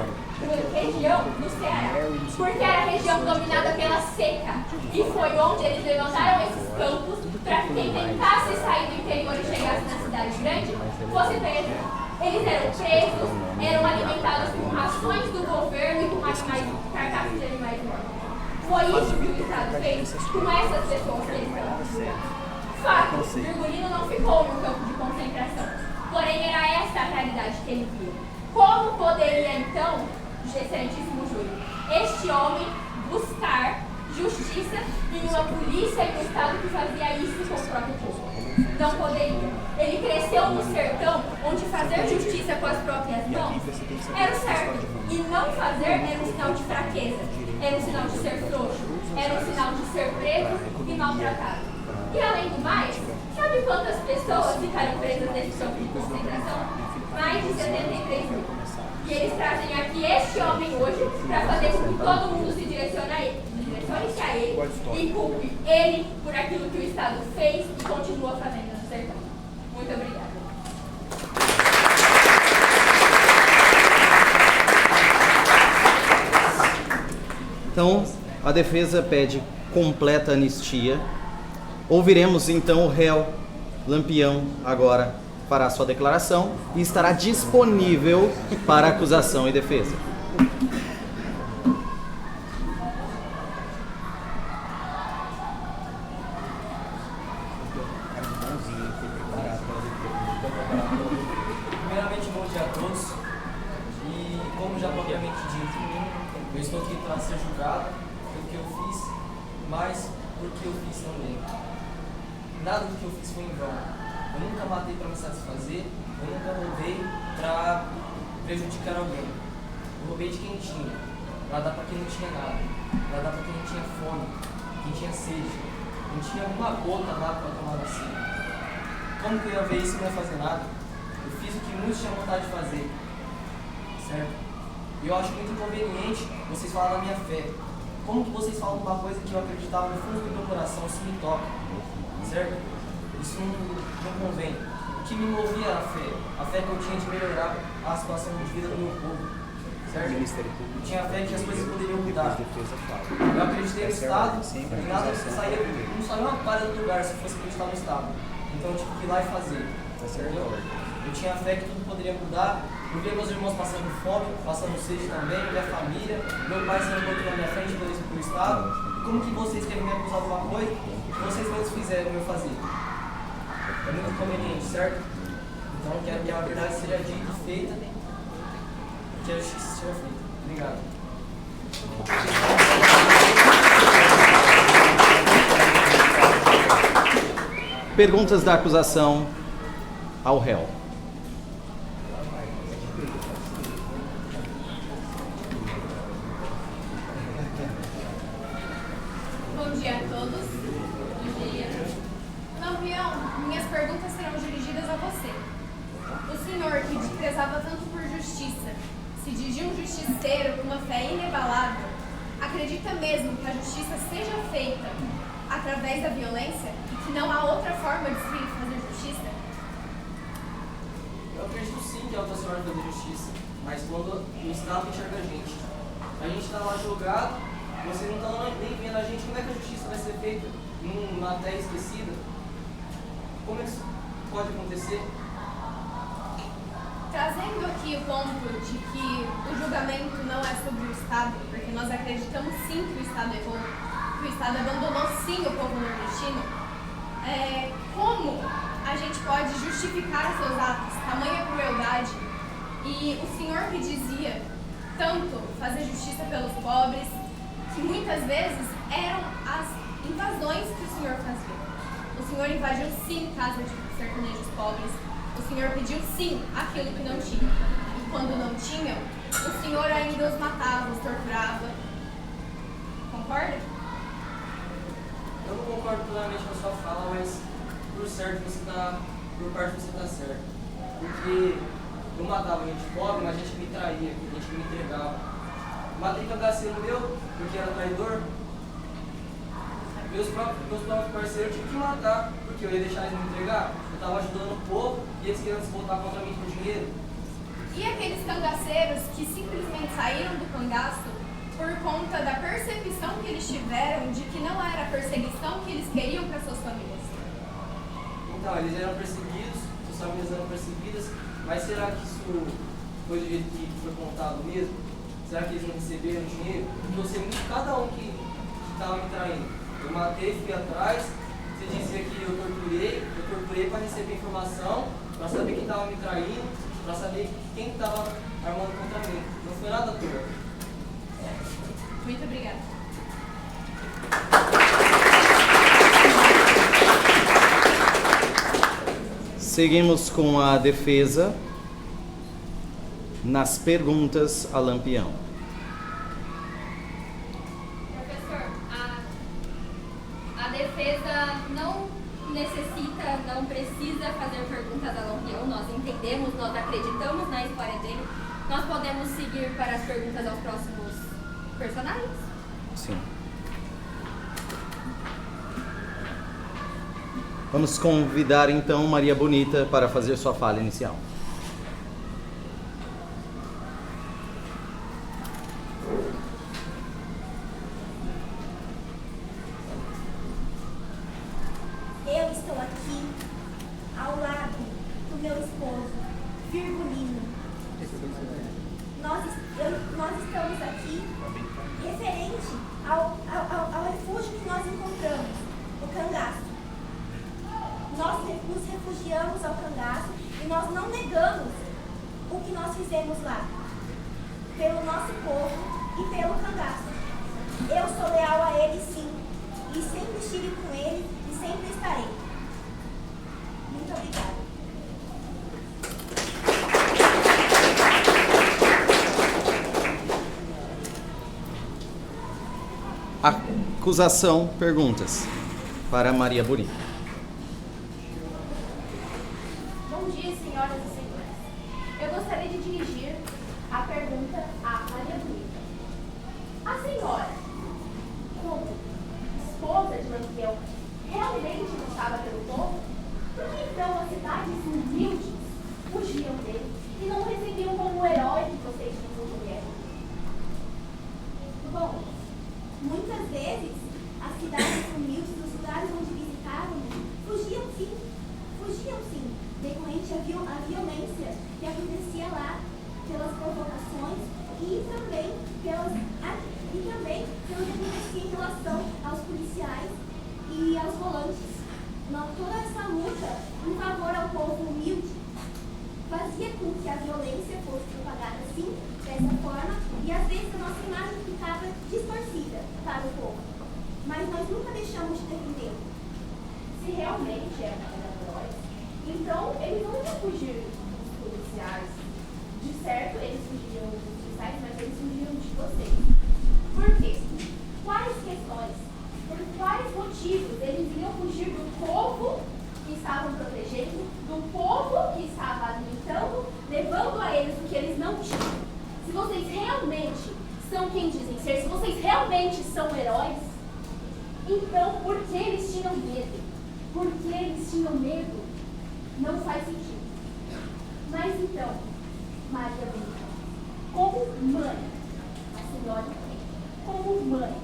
Speaker 15: região do Ceará. Porque era a região dominada pela seca. E foi onde eles levantaram esses campos para que quem tentasse sair do interior e chegasse na cidade grande fosse preso. Eles eram presos, eram alimentados com rações do governo e com carcaças de animais mortos. Foi isso que o Estado fez com essas pessoas que eles estavam julgando. Fato, Virgulino não ficou no campo de concentração, porém era essa a realidade que ele viu. Como poderia então, excelentíssimo júri, este homem buscar justiça em uma polícia e um Estado que fazia isso com o próprio povo? Não poderia. Ele cresceu no sertão, onde fazer justiça com as próprias mãos era o certo, e não fazer era um sinal de fraqueza, era um sinal de ser frouxo, era um sinal de ser preso e maltratado. E além do mais, sabe quantas pessoas ficaram presas nesse campo de concentração? Mais de 73 mil. E eles trazem aqui este homem hoje para fazer com que todo mundo se direcione a ele. somente a ele e culpe ele por aquilo que o Estado fez e continua fazendo no sertão. Muito obrigada.
Speaker 9: Então, a defesa pede completa anistia. Ouviremos então o réu Lampião agora fará sua declaração e estará disponível para acusação e defesa.
Speaker 16: Primeiramente, bom dia a todos. E como já propriamente dito, eu estou aqui para ser julgado pelo que eu fiz, mas por que eu fiz também. Nada do que eu fiz foi em vão. Eu nunca matei para me satisfazer, eu nunca roubei para prejudicar alguém. Eu roubei de quem tinha, para dar para quem não tinha nada, para dar para quem não tinha fome, quem tinha sede, não tinha uma gota lá para tomar vacina. Como que eu ia ver isso e não ia fazer nada? Eu fiz o que muitos tinham vontade de fazer, certo? E eu acho muito inconveniente vocês falarem da minha fé. Como que vocês falam uma coisa que eu acreditava no fundo do meu coração, isso me toca, certo? Isso não convém. O que me movia era a fé que eu tinha de melhorar a situação de vida do meu povo, certo? Eu tinha fé que as coisas poderiam mudar. Eu acreditei no Estado e nada saía, não saía uma palha do lugar se fosse acreditar no Estado. Então eu tive que ir lá e fazer, entendeu? Eu tinha fé que tudo poderia mudar. Eu via meus irmãos passando fome, passando sede também, minha família, meu pai sendo morto na minha frente por isso pro Estado. Como que vocês querem me acusar de uma coisa que vocês mesmos fizeram eu fazer? É muito inconveniente, certo? Então eu quero que a verdade seja dita e feita, que a justiça seja feita. Obrigado.
Speaker 9: Perguntas da acusação ao réu.
Speaker 1: Bom dia a todos. Bom dia. Lampião, minhas perguntas serão dirigidas a você. O senhor, que prezava tanto por justiça, se dizia um justiceiro com uma fé inabalável, acredita mesmo que a justiça seja feita através da violência e que não há outra forma de se fazer justiça?
Speaker 16: Eu acredito sim que é outra forma de fazer justiça, mas quando o Estado enxerga a gente está lá jogado, vocês não estão nem vendo a gente, como é que a justiça vai ser feita numa terra esquecida? Como é que isso pode acontecer?
Speaker 1: Trazendo aqui o ponto de que o julgamento não é sobre o Estado, porque nós acreditamos sim que o Estado errou, que o Estado abandonou sim o povo nordestino, como a gente pode justificar os seus atos, tamanha crueldade? E o senhor que dizia tanto fazer justiça pelos pobres, que muitas vezes eram as invasões que o senhor fazia. O senhor invadiu sim casas de sertanejos pobres, o senhor pediu sim aquilo que não tinha. E quando não tinham, o senhor ainda os matava, os torturava. Concorda?
Speaker 16: Eu não concordo plenamente com a sua fala, mas por parte você está certo. Porque eu matava gente pobre, mas gente que me traía, gente que me entregava. Matei cangaceiro meu, porque era traidor. Meus próprios parceiros eu tive que matar, porque eu ia deixar eles me entregar. Eu estava ajudando o povo e eles queriam se voltar contra mim por dinheiro.
Speaker 1: E aqueles cangaceiros que simplesmente saíram do cangaço por conta da percepção que eles tiveram de que não era a perseguição que eles queriam para suas famílias?
Speaker 16: Então, eles eram perseguidos, suas famílias eram perseguidas, mas será que isso foi do jeito que foi contado mesmo? Será que eles não receberam dinheiro? Porque eu sei muito cada um que estava me traindo. Eu matei, fui atrás, você dizia que eu torturei para receber informação, para saber quem estava me traindo, para saber quem estava armando contra mim. Não foi nada à toa.
Speaker 1: Muito obrigada.
Speaker 9: Seguimos com a defesa nas perguntas a Lampião.
Speaker 15: Professor, a defesa não necessita, não precisa fazer perguntas a Lampião. Nós entendemos, nós acreditamos na história dele. Nós podemos seguir para as perguntas aos próximos personagens?
Speaker 9: Sim. Vamos convidar então Maria Bonita para fazer sua fala inicial.
Speaker 17: Eu estou aqui ao lado do meu esposo, Virgulino. Nós estamos aqui referente ao refúgio que nós encontramos, o cangaço. Nós nos refugiamos ao cangaço e nós não negamos o que nós fizemos lá, pelo nosso povo e pelo cangaço. Eu sou leal a ele, sim, e sempre estive com ele e sempre estarei. Muito obrigada.
Speaker 9: Acusação, perguntas para Maria Bonita.
Speaker 1: Bom dia, senhoras e senhores. Eu gostaria de dirigir a pergunta a Maria Bonita. A senhora, como esposa de Lampião, realmente lutava pelo povo? Por que então as cidades humildes fugiam dele e não o recebiam como o herói que vocês dizem que ele é?
Speaker 17: Bom, muitas vezes as cidades humildes, os lugares onde visitávamos, fugiam sim, decorrente à violência que acontecia lá, pelas provocações e também pelo que acontecia em relação aos policiais e aos volantes. Toda essa luta em favor ao povo humilde fazia com que a violência fosse propagada assim, dessa forma, e às vezes a nossa imagem ficava distorcida para o povo. Mas nós nunca deixamos de defendê-lo.
Speaker 1: Se realmente eram heróis, então eles não iam fugir dos policiais. De certo, eles fugiam dos policiais, mas eles fugiam de vocês. Por quê? Quais questões, por quais motivos eles iriam fugir do povo que estavam protegendo, do povo que estava alimentando, levando a eles o que eles não tinham? Se vocês realmente são quem dizem ser, se vocês realmente são heróis, então por que eles tinham medo? Por que eles tinham medo? Não faz sentido. Mas então, Maria Bonita, como mãe, a senhora como mãe,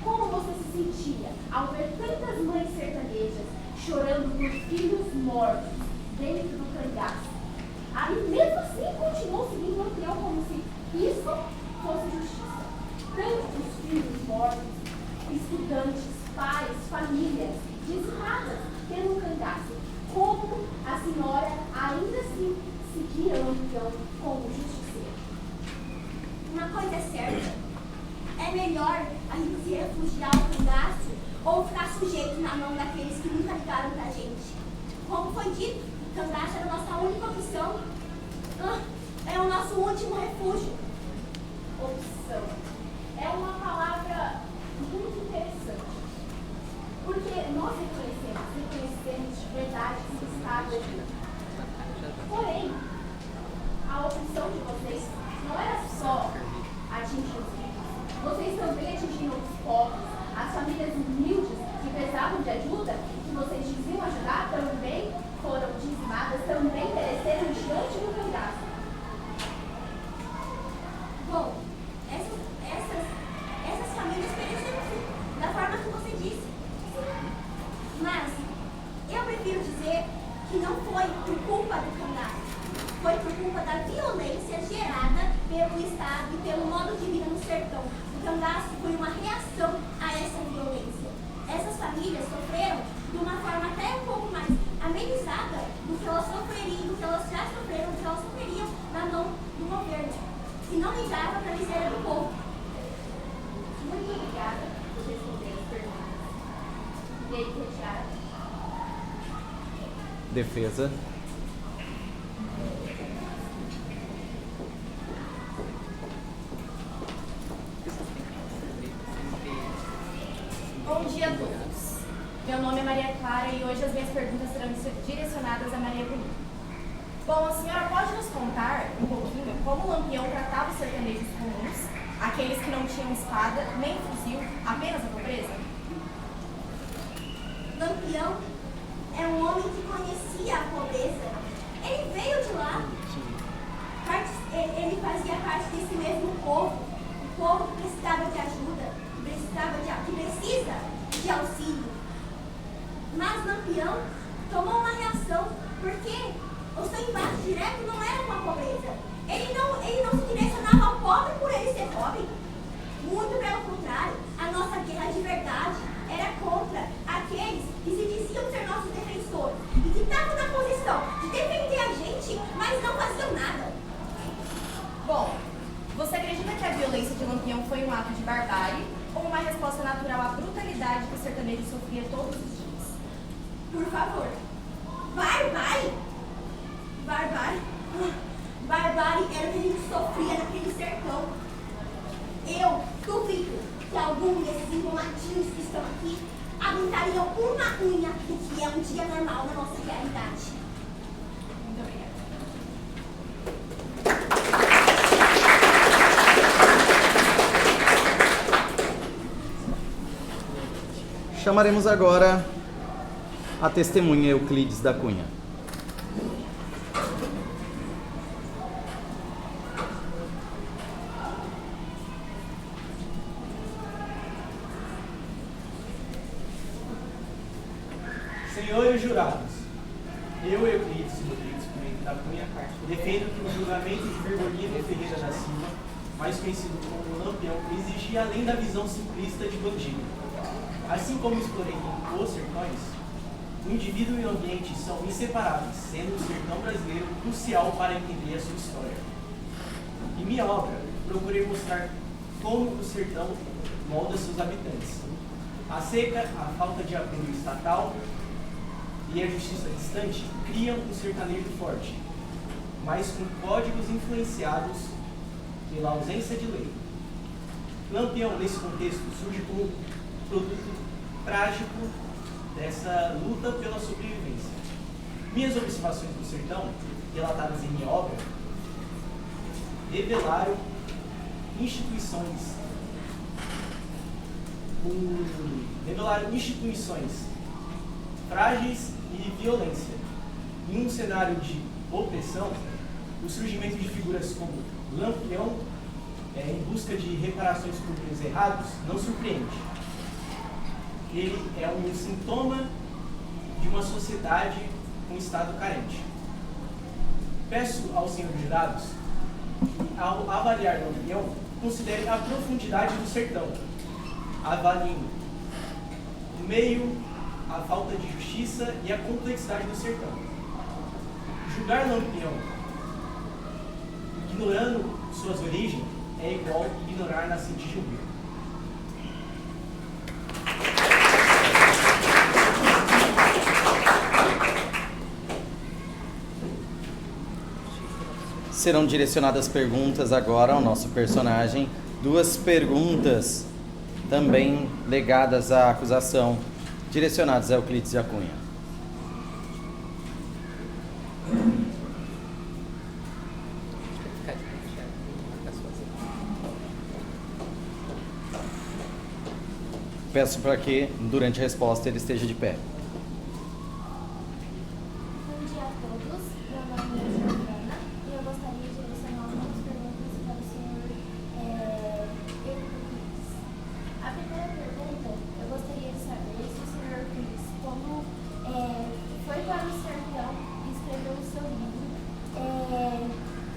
Speaker 1: como você se sentia ao ver tantas mães sertanejas chorando por filhos mortos dentro do cangaço? E mesmo assim continuou seguindo o Lampião como se isso fosse justiça. Tantos filhos mortos, estudantes, pais, famílias dizimadas pelo cangaço. Como a senhora ainda assim seguia o Lampião como justiceiro?
Speaker 17: Uma coisa é certa, é melhor a gente se refugiar ao cangaço ou ficar sujeito na mão daqueles que nunca ligaram pra gente. Como foi dito, o cangaço era a nossa única opção, é o nosso último refúgio.
Speaker 1: Opção é uma palavra muito interessante, porque nós reconhecemos de verdade esse estado aqui. Porém, a opção de vocês não era só atingir os ricos, vocês também atingiram os pobres, as famílias humildes que precisavam de ajuda, que vocês diziam ajudar, também foram dizimadas, também pereceram diante do cangaço.
Speaker 17: Bom, essas famílias pereceram sim, da forma que você disse. Mas eu prefiro dizer que não foi por culpa do cangaço, foi por culpa da violência gerada pelo Estado e pelo modo de vida no sertão. O cangaço foi uma reação a essa violência. Essas famílias sofreram de uma forma até um pouco mais amenizada do que elas sofreriam, do que elas já sofreram, do que elas sofreriam na mão do governo, que não ligava para a miséria do povo.
Speaker 1: Muito obrigada por responder as perguntas. Direito retirado.
Speaker 9: Defesa.
Speaker 18: Bom dia a todos. Meu nome é Maria Clara e hoje as minhas perguntas serão direcionadas a Maria Bonita. Bom, a senhora pode nos contar um pouquinho como o Lampião tratava os sertanejos comuns, aqueles que não tinham espada nem fuzil, apenas a pobreza?
Speaker 17: Lampião era um homem que conhecia a pobreza. Ele veio de lá. Ele fazia parte desse mesmo povo. O povo que precisava de ajuda, que precisa de auxílio. Mas Lampião tomou uma reação, porque o seu embate direto não era com a pobreza. Ele não se direcionava ao pobre por ele ser pobre. Muito pelo contrário, a nossa guerra de verdade era contra aqueles que se diziam ser nossos defensores e que estavam na posição de defender a gente, mas não faziam nada.
Speaker 18: Bom, você acredita que a violência de Lampião foi um ato de barbárie ou uma resposta natural à brutalidade que o sertanejo sofria todos os dias?
Speaker 17: Por favor. Barbárie? Barbárie? Barbárie era o que a gente sofria naquele sertão. Eu duvido que algum desses engomadinhos que estão aqui aguentariam uma unha do que é um dia normal na nossa realidade.
Speaker 18: Muito obrigada.
Speaker 9: Chamaremos agora a testemunha Euclides da Cunha.
Speaker 6: Senhores jurados, eu, Euclides Rodrigues Pimenta da Cunha, defendo que o julgamento de Virgulino Ferreira da Silva, mais conhecido como Lampião, exigia além da visão simplista de bandido. Assim como explorei em Os Sertões, o indivíduo e o ambiente são inseparáveis, sendo o sertão brasileiro crucial para entender a sua história. Em minha obra, procurei mostrar como o sertão molda seus habitantes. A seca, a falta de apoio estatal e a justiça distante criam um sertanejo forte, mas com códigos influenciados pela ausência de lei. Lampião, nesse contexto, surge como um produto trágico dessa luta pela sobrevivência. Minhas observações do sertão, relatadas em minha obra, revelaram instituições frágeis e violência. Em um cenário de opressão, o surgimento de figuras como Lampião, em busca de reparações por crimes errados, não surpreende. Ele é um sintoma de uma sociedade com um estado carente. Peço aos senhores jurados que, ao avaliar Lampião, considere a profundidade do sertão, avaliem o meio, a falta de justiça e a complexidade do sertão. Julgar Lampião ignorando suas origens é igual ignorar nascente de um rio.
Speaker 9: Serão direcionadas perguntas agora ao nosso personagem. 2 perguntas também legadas à acusação, direcionadas a Euclides da Cunha. Peço para que, durante a resposta, ele esteja de pé.
Speaker 17: Bom dia a todos, meu nome é Giovana e eu gostaria de direcionar algumas perguntas para o senhor Euclides. A primeira pergunta, eu gostaria de saber se o senhor Euclides, como foi para o sertão e escreveu o seu livro,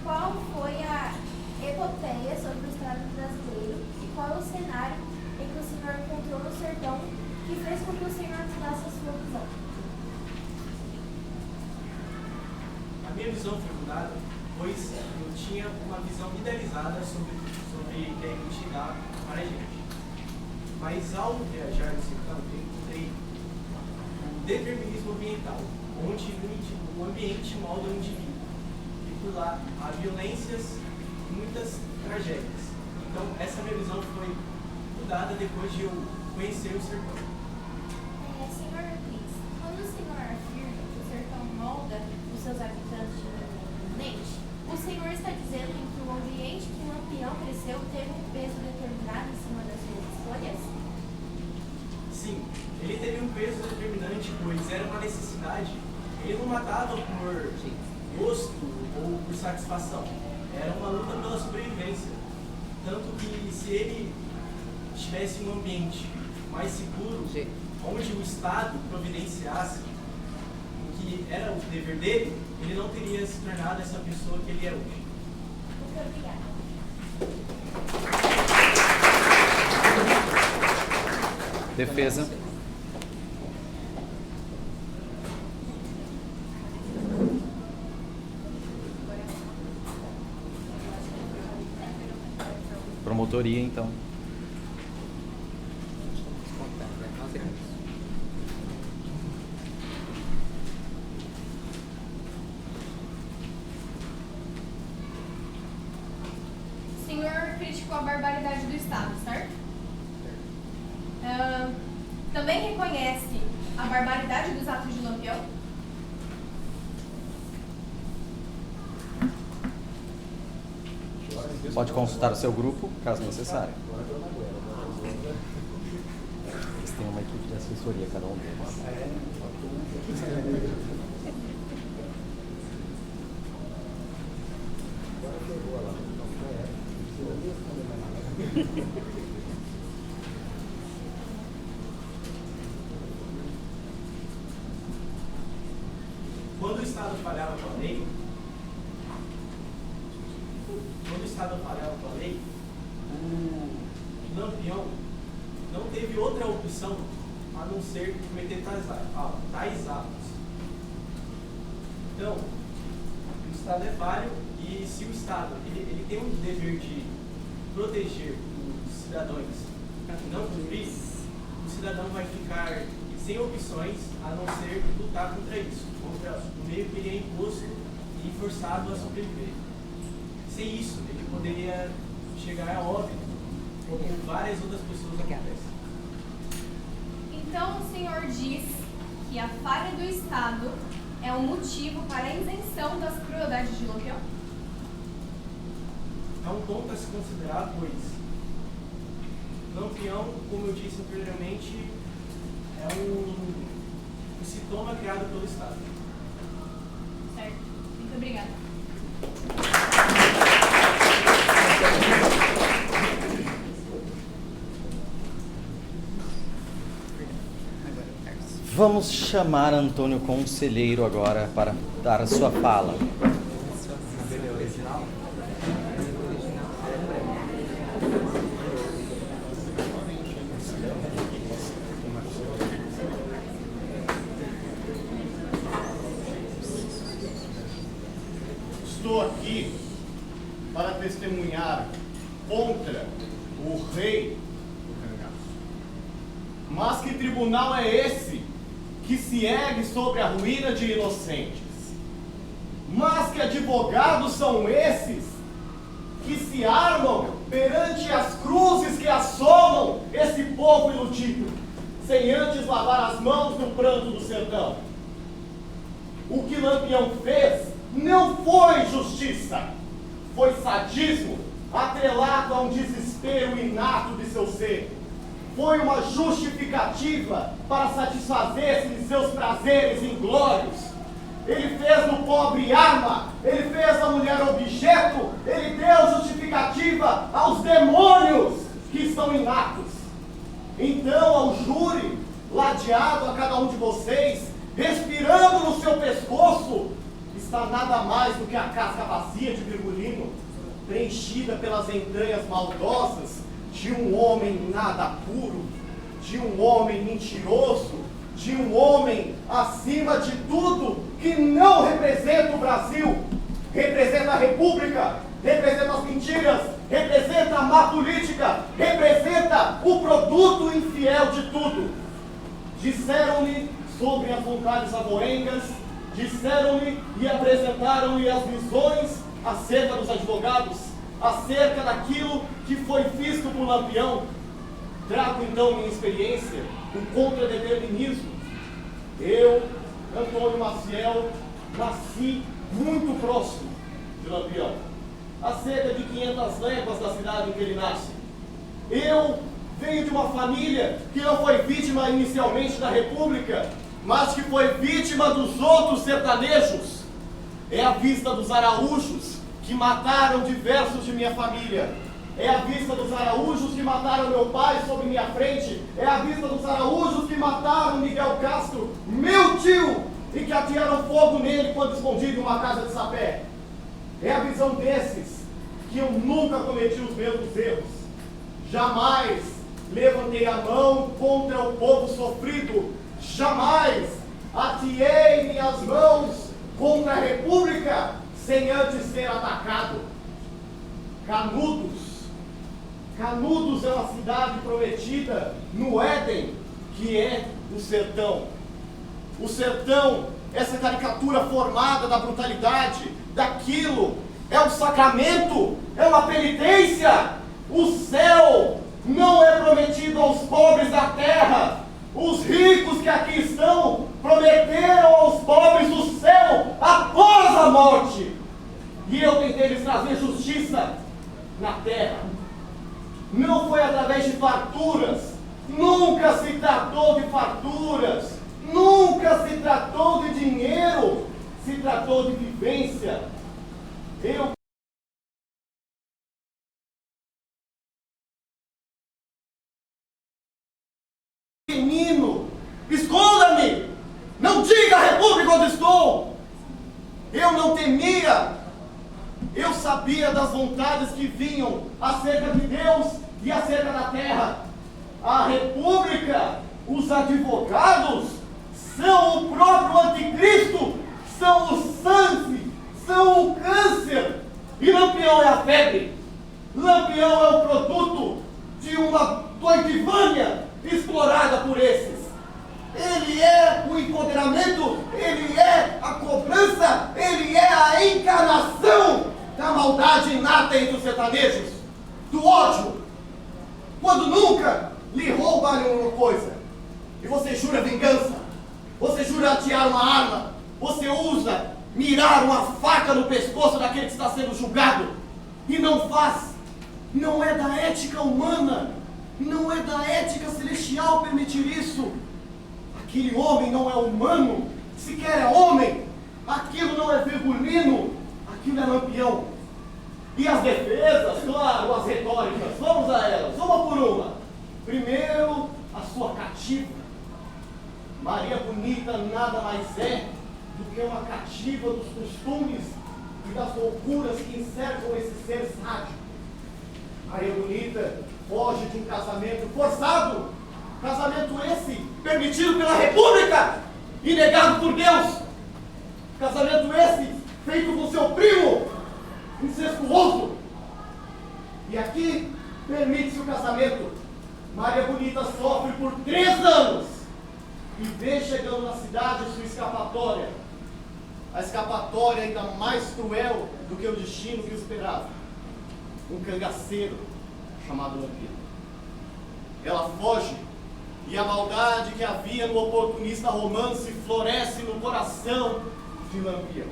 Speaker 17: qual foi a epopeia sobre o Estado brasileiro e qual é o cenário em que o senhor encontrou no sertão que fez com que o senhor mudasse a sua visão?
Speaker 6: A minha visão foi mudada, pois eu tinha uma visão idealizada sobre o que a gente dá para a gente. Mas ao viajar no sertão, eu encontrei o determinismo ambiental, onde o ambiente molda o indivíduo. E por lá há violências e muitas tragédias. Então essa minha visão foi mudada depois de eu conhecer o sertão.
Speaker 17: Senhor Euclides, quando o senhor afirma que o sertão molda os seus habitantes diretamente, o senhor está dizendo que o ambiente que Lampião cresceu teve um peso determinado em cima das suas escolhas?
Speaker 6: Sim, ele teve um peso determinante
Speaker 19: realmente, pois era uma necessidade. Ele não matava por gosto ou por satisfação. Era uma luta pela sobrevivência. Tanto que se ele tivesse um ambiente mais seguro, onde o Estado providenciasse o que era o dever dele, ele não teria se tornado essa pessoa que ele é hoje.
Speaker 15: Muito obrigada.
Speaker 9: Defesa. Promotoria, então.
Speaker 18: O senhor criticou a barbaridade do Estado, certo? Também reconhece a barbaridade dos atos de Lampião?
Speaker 9: Pode consultar o seu grupo, caso necessário. Eles têm uma equipe de assessoria, cada um deles.
Speaker 19: Quando o Estado falhava com a lei, o Lampião não teve outra opção a não ser cometer tais atos. Então, o Estado é falho e se o Estado ele tem o dever de proteger os cidadãos e não cumprir, o cidadão vai ficar sem opções a não ser lutar contra isso, contra o meio que ele é imposto e forçado a sobreviver. Sem isso, ele poderia chegar a óbito, como várias outras pessoas acontecem.
Speaker 18: Então o senhor diz que a falha do Estado é um motivo para a isenção das crueldades de Lampião?
Speaker 19: É um ponto a se considerar, pois Lampião, como eu disse anteriormente, é um sintoma criado pelo Estado.
Speaker 18: Certo. Muito obrigada.
Speaker 9: Vamos chamar Antônio Conselheiro agora para dar a sua fala.
Speaker 11: Estou aqui para testemunhar contra o rei do cangaço. Mas que tribunal é esse que se ergue sobre a ruína de inocentes? Mas que advogados são esses que se armam perante as cruzes que assolam esse povo iludido, sem antes lavar as mãos no pranto do sertão? O que Lampião fez não foi justiça, foi sadismo, atrelado a um desespero inato de seu ser. Foi uma justificativa para satisfazer-se de seus prazeres inglórios. Ele fez do pobre arma, ele fez da mulher objeto, ele deu justificativa aos demônios que estão inatos. Então, ao júri, ladeado a cada um de vocês, respirando no seu pescoço, está nada mais do que a casca vazia de Virgulino, preenchida pelas entranhas maldosas de um homem nada puro, de um homem mentiroso, de um homem, acima de tudo, que não representa o Brasil, representa a República, representa as mentiras, representa a má política, representa o produto infiel de tudo. Disseram-lhe sobre as vontades avoengas, disseram-lhe e apresentaram-lhe as visões acerca dos advogados, acerca daquilo que foi visto por Lampião. Trago então minha experiência, o contradeterminismo. Eu, Antônio Maciel, nasci muito próximo de Lampião, a cerca de 500 léguas da cidade em que ele nasce. Eu venho de uma família que não foi vítima inicialmente da República,
Speaker 20: mas que foi vítima dos outros sertanejos. É a vista dos araújos que mataram diversos de minha família. É a vista dos araújos que mataram meu pai sobre minha frente. É a vista dos araújos que mataram Miguel Castro, meu tio, e que atearam fogo nele quando escondido em uma casa de sapé. É a visão desses que eu nunca cometi os mesmos erros. Jamais levantei a mão contra o povo sofrido. Jamais ateei minhas mãos contra a República sem antes ser atacado. Canudos. Canudos é uma cidade prometida no Éden, que é o sertão. O sertão, essa caricatura formada da brutalidade, daquilo, é um sacramento, é uma penitência. O céu não é prometido aos pobres da terra. Os ricos que aqui estão prometeram aos pobres o céu após a morte. E eu tentei lhes trazer justiça na terra. Não foi através de farturas. Nunca se tratou de farturas. Nunca se tratou de dinheiro. Se tratou de vivência. Eu menino, esconda-me! Não diga à República onde estou! Eu não temia. Eu sabia das vontades que vinham acerca de Deus e acerca da terra. A República, os advogados, são o próprio anticristo, são o sangue, são o câncer. E Lampião é a febre. Lampião é o produto de uma doidivânia explorada por esses. Ele é o empoderamento, ele é a cobrança, ele é a encarnação da maldade inata entre os sertanejos, do ódio. Quando nunca lhe roubam alguma coisa, e você jura vingança, você jura atear uma arma, você usa mirar uma faca no pescoço daquele que está sendo julgado, e não faz. Não é da ética humana, não é da ética celestial permitir isso. Aquele homem não é humano, sequer é homem. Aquilo não é virgulino, aquilo é Lampião. E as defesas, claro, as retóricas, vamos a elas, uma por uma. Primeiro, a sua cativa. Maria Bonita nada mais é do que uma cativa dos costumes e das loucuras que encercam esse ser sádico. Maria Bonita foge de um casamento forçado, casamento esse permitido pela República e negado por Deus, casamento esse feito com seu primo, incestuoso. E aqui permite-se o casamento. Maria Bonita sofre por 3 anos e vê chegando na cidade sua escapatória. A escapatória ainda mais cruel do que o destino que o esperava. Um cangaceiro chamado Lampião. Ela foge e a maldade que havia no oportunista romance floresce no coração de Lampião.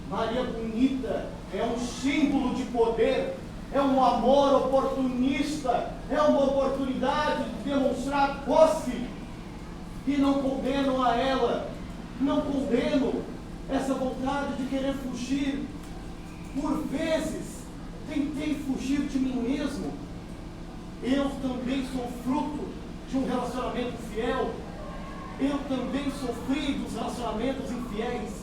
Speaker 20: Maria Bonita é um símbolo de poder, é um amor oportunista, é uma oportunidade de demonstrar posse. E não condeno a ela, não condeno essa vontade de querer fugir. Por vezes, tentei fugir de mim mesmo. Eu também sou fruto de um relacionamento fiel. Eu também sofri dos relacionamentos infiéis.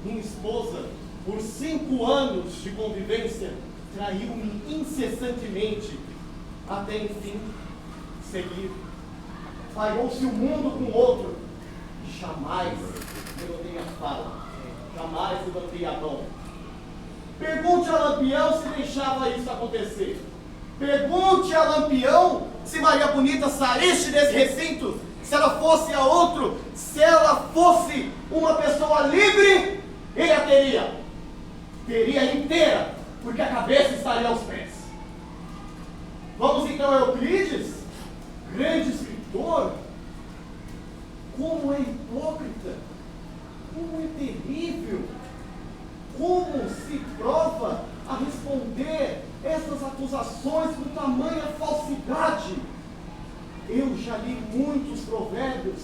Speaker 20: Minha esposa, por 5 anos de convivência, traiu-me incessantemente, até enfim seguir. Falhou-se o mundo com outro. E jamais levantei a fala, jamais levantei a mão. Pergunte a Lampião se deixava isso acontecer. Pergunte a Lampião se Maria Bonita saísse desse recinto, se ela fosse a outro, se ela fosse uma pessoa livre, ele a teria. Teria inteira, porque a cabeça estaria aos pés. Vamos então a Euclides, grande escritor. Como é hipócrita, como é terrível, como se prova a responder essas acusações com tamanha falsidade. Eu já li muitos provérbios,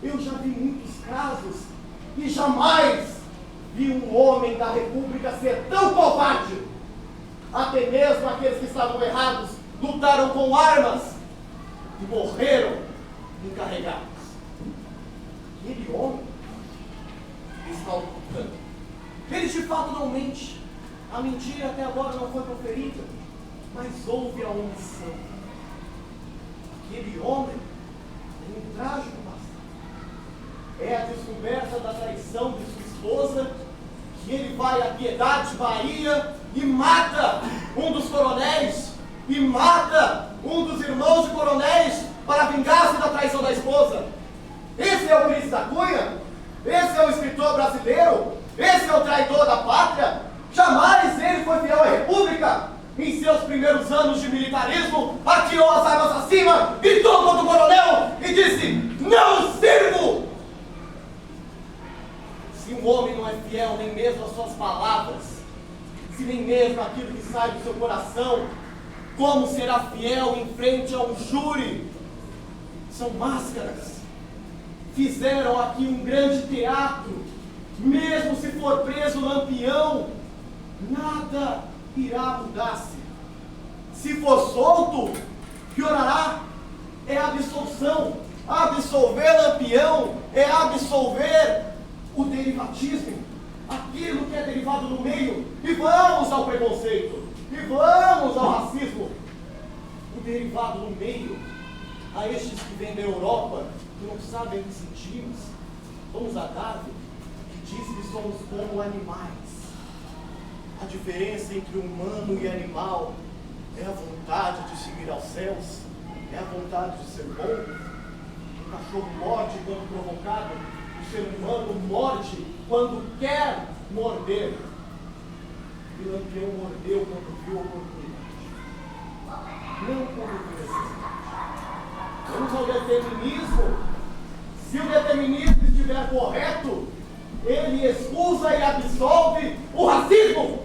Speaker 20: eu já vi muitos casos e jamais vi um homem da República ser tão covarde. Até mesmo aqueles que estavam errados lutaram com armas e morreram encarregados. Aquele homem está ocultando. Ele de fato não mente. A mentira até agora não foi proferida, mas houve a omissão. Aquele homem tem um trágico passado. É a descoberta da traição de sua esposa, que ele vai a Piedade, Bahia, e mata um dos coronéis, e mata um dos irmãos de coronéis para vingar-se da traição da esposa. Esse é o Ulisses da Cunha? Esse é o escritor brasileiro? Esse é o traidor da pátria? Jamais ele foi fiel à República. Em seus primeiros anos de militarismo, atirou as armas acima, gritou contra o coronel e disse: não sirvo! Se um homem não é fiel nem mesmo às suas palavras, se nem mesmo aquilo que sai do seu coração, como será fiel em frente a um júri? São máscaras. Fizeram aqui um grande teatro. Mesmo se for preso Lampião, nada irá mudar-se. Se for solto, piorará. É absolvição. Absolver Lampião é absolver o derivatismo, aquilo que é derivado no meio. E vamos ao preconceito, e vamos ao racismo. O derivado no meio, a estes que vêm da Europa, que não sabem o que sentimos. Vamos a Darwin, que diz que somos como animais. A diferença entre humano e animal é a vontade de subir aos céus, é a vontade de ser bom. O cachorro morde quando provocado, o ser humano morde quando quer morder. E Lampião mordeu quando viu a oportunidade, não quando viu necessidade. Vamos ao determinismo. Se o determinismo estiver correto, ele excusa e absolve o racismo.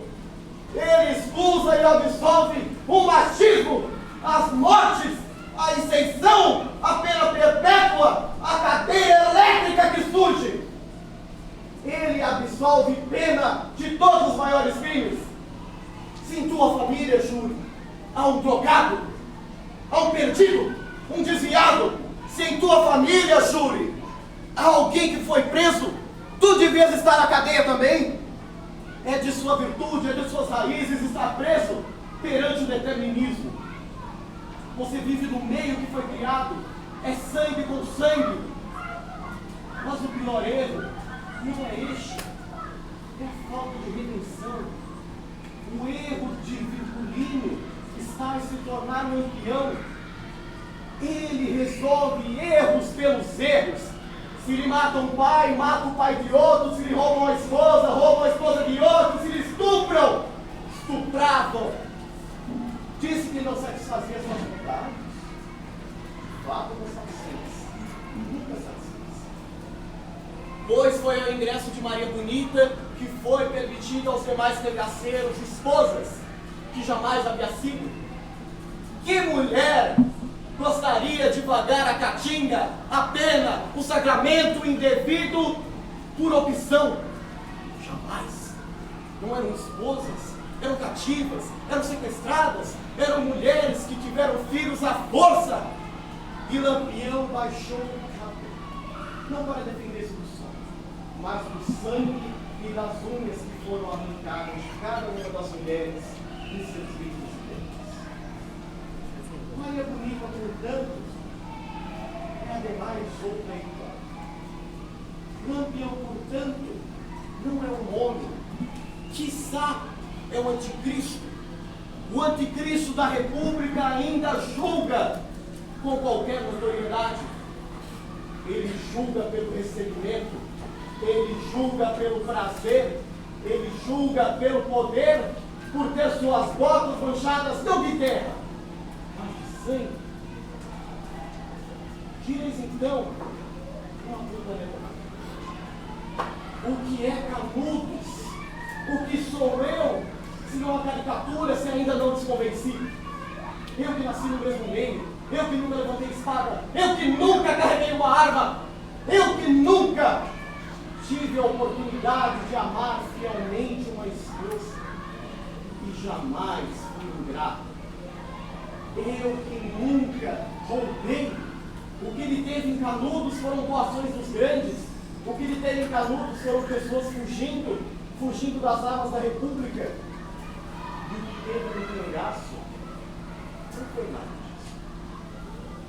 Speaker 20: Ele excusa e absolve o machismo, as mortes, a inserção, a pena perpétua, a cadeia elétrica que surge. Ele absolve pena de todos os maiores crimes. Se em tua família, Júlio, há um drogado, há um perdido, um desviado, se em tua família, Júlio, há alguém que foi preso, tu devias estar na cadeia também. É de sua virtude, é de suas raízes estar preso perante o determinismo. Você vive no meio que foi criado, é sangue com sangue. Mas o pior erro não é este, é a falta de redenção. O erro de Virgulino está em se tornar um Lampião. Ele resolve erros pelos erros. Se lhe mata um pai, mata o pai de outro. Se lhe roubam a esposa de outro. Se lhe estupram, estupravam. Disse que não satisfazia suas vontades. Fato não satisfez. Nunca satisfez. Pois foi ao ingresso de Maria Bonita que foi permitido aos demais negaceiros esposas, que jamais havia sido. Que mulher gostaria de pagar a catinga, a pena, o sacramento indevido por opção? Jamais. Não eram esposas, eram cativas, eram sequestradas, eram mulheres que tiveram filhos à força. E Lampião baixou o cabelo, não para defender-se do sol, mas do sangue e das unhas que foram arrancadas de cada uma das mulheres em seus livros e dentes. Maria Bonita, portanto, é ademais outra igual. Lampião, portanto, não é um homem, quiçá é o anticristo. O anticristo da República ainda julga com qualquer notoriedade. Ele julga pelo recebimento, ele julga pelo prazer, ele julga pelo poder, por ter suas botas manchadas não de terra, mas de sangue. Direis então uma puta o que é Canudos? O que sou eu, se não a caricatura, se ainda não desconvenci? Eu que nasci no mesmo meio, eu que nunca levantei espada, eu que nunca carreguei uma arma, Eu que nunca tive a oportunidade de amar fielmente uma esposa e jamais fui ingrato. Eu que nunca roubei. O que lhe teve em Canudos foram doações dos grandes. O que lhe teve em Canudos foram pessoas fugindo das armas da República. E o que teve no cangaço não foi nada disso.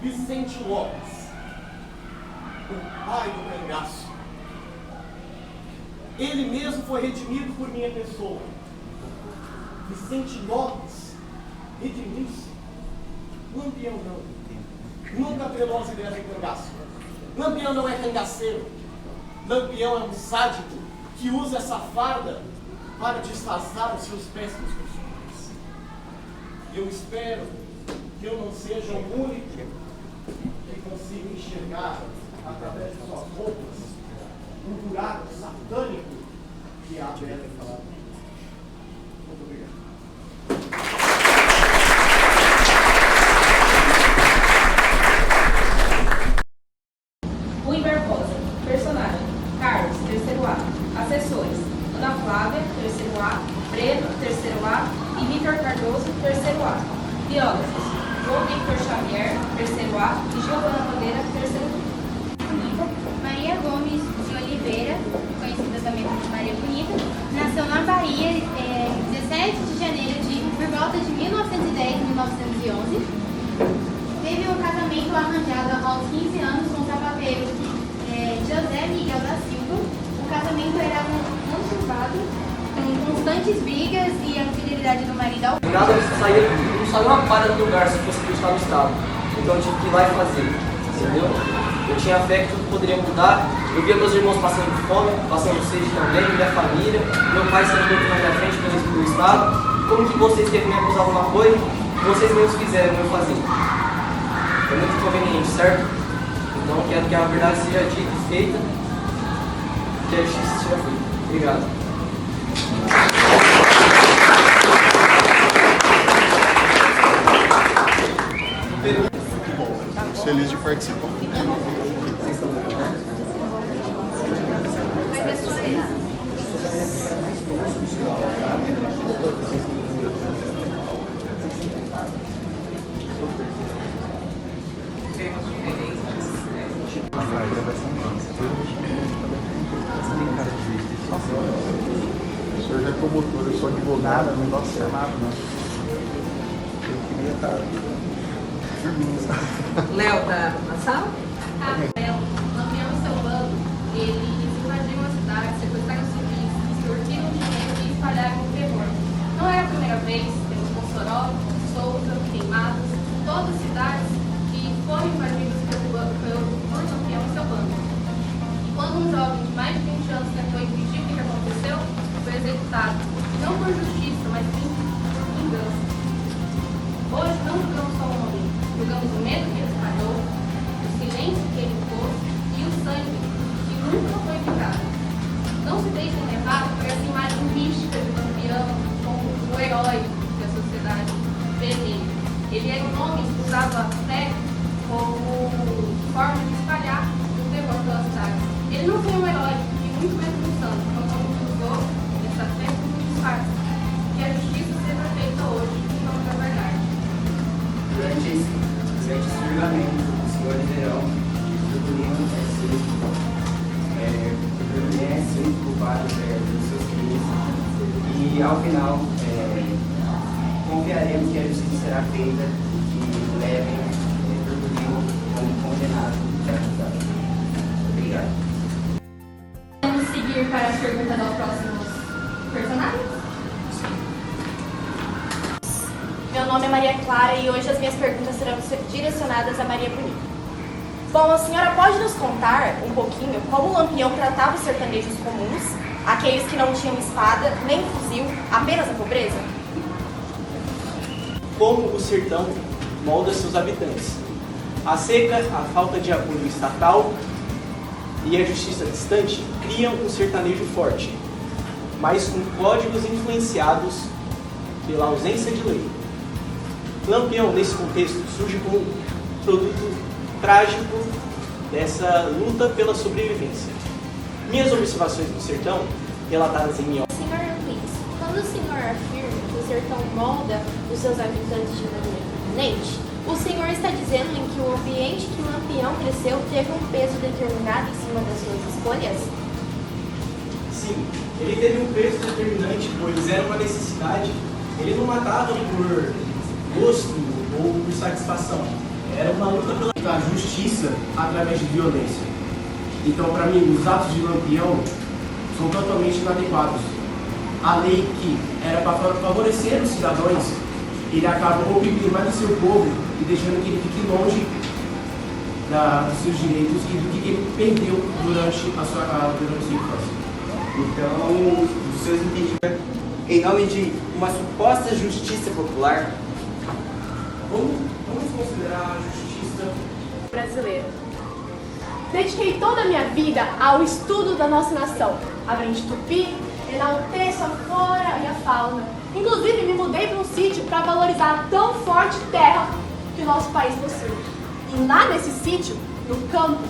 Speaker 20: Vicente Lopes, o pai do cangaço, ele mesmo foi redimido por minha pessoa. Vicente Lopes redimiu-se. Lampião não. Nunca apelou às ideias do cangaço. Lampião não é cangaceiro. Lampião é um sádico que usa essa farda para disfarçar os seus péssimos costumes. Eu espero que eu não seja o único que consiga enxergar, através de suas roupas, um buraco satânico que é a Bela falava. Muito obrigado.
Speaker 3: Rui Barbosa. Personagem: Carlos, terceiro A. Assessores: Ana Flávia, terceiro A. Breno, terceiro A. E Vitor Cardoso, terceiro A. Biógrafos: João Victor Xavier, terceiro A. E Giovana Bandeira, terceiro B.
Speaker 7: Maria Gomes de Oliveira, conhecida também como Maria Bonita, nasceu na Bahia 17 de janeiro por volta de 1910 e 1911. Teve um casamento arranjado aos 15 anos com o sapateiro José Miguel da Silva. O casamento era conturbado, com constantes brigas e a fidelidade do marido ao
Speaker 16: Nada não saiu uma palha do lugar se fosse acreditar no Estado. Então eu tive que ir lá e fazer, entendeu? Eu tinha fé que tudo poderia mudar. Eu via meus irmãos passando fome, passando sede também, minha família, meu pai sendo muito na minha frente pelo Estado. Como que vocês querem me acusar de alguma coisa que vocês mesmos fizeram eu fazer? É muito inconveniente, certo? Então quero que a verdade seja dita e feita, que a justiça seja feita. Obrigado.
Speaker 11: Que bom, fico feliz de participar. O senhor já é promotor, eu sou advogado, não gosto de ser nada, não. Eu queria estar firminho.
Speaker 5: Léo, tá na sala?
Speaker 14: Léo, Lampião e seu bando, eles invadiram a cidade, sequestraram civis, extorquiram dinheiro e espalharam o terror. Não é a primeira vez, temos Mossoró, Souza, Queimados, todas as cidades que foram invadidas por Lampião e seu bando. E quando um jovem de mais de 20 anos tentou impedir o que aconteceu, foi executado, não por justiça, mas sim por vingança. Hoje não julgamos só o homem, julgamos o medo que ele espalhou, o silêncio que ele pôs e o sangue que nunca foi picado. Não se deixem levar por essa imagem mística de Lampião como o herói da sociedade vê nele. Ele era um homem que usava a fé como forma de espalhar o terror pela cidade. Ele não foi um herói, e muito menos um santo, mas como usou essa fé como um disfarce. Que a justiça seja feita hoje, em nome da verdade.
Speaker 13: Durante esse julgamento, os senhores verão que o Virgulino é sempre culpado dos seus crimes e, ao final, confiaremos que a justiça será feita e levem Virgulino como condenado e acusado. Obrigado.
Speaker 15: Vamos seguir para as perguntas aos próximos personagens?
Speaker 18: Meu nome é Maria Clara e hoje as minhas perguntas serão direcionadas a Maria Bonita. Bom, a senhora pode nos contar um pouquinho como o Lampião tratava os sertanejos comuns, aqueles que não tinham espada nem fuzil, apenas a pobreza?
Speaker 19: Como o sertão molda seus habitantes. A seca, a falta de apoio estatal e a justiça distante criam um sertanejo forte, mas com códigos influenciados pela ausência de lei. Lampião, nesse contexto, surge como um produto trágico dessa luta pela sobrevivência. Minhas observações do sertão, relatadas em minha...
Speaker 21: Senhor Luiz, quando o senhor afirma que o sertão molda os seus habitantes de maneira permanente, o senhor está dizendo em que o ambiente que o Lampião cresceu teve um peso determinado em cima das suas escolhas?
Speaker 19: Sim, ele teve um peso determinante, pois era uma necessidade. Ele não matava por gosto ou por satisfação. Era uma luta pela justiça através de violência. Então, para mim, os atos de Lampião são totalmente inadequados. A lei que era para favorecer os cidadãos, ele acaba oprimindo mais o seu povo e deixando que ele fique longe dos seus direitos e do que ele perdeu durante a sua infância.
Speaker 13: Então, os seus entendimentos, em nome de uma suposta justiça popular,
Speaker 19: vamos considerar a justiça
Speaker 18: brasileira. Dediquei toda a minha vida ao estudo da nossa nação. Aprendi tupi, enalteço a flora e a fauna. Inclusive, me mudei para um sítio para valorizar a tão forte terra que o nosso país possui. E lá nesse sítio, no campo,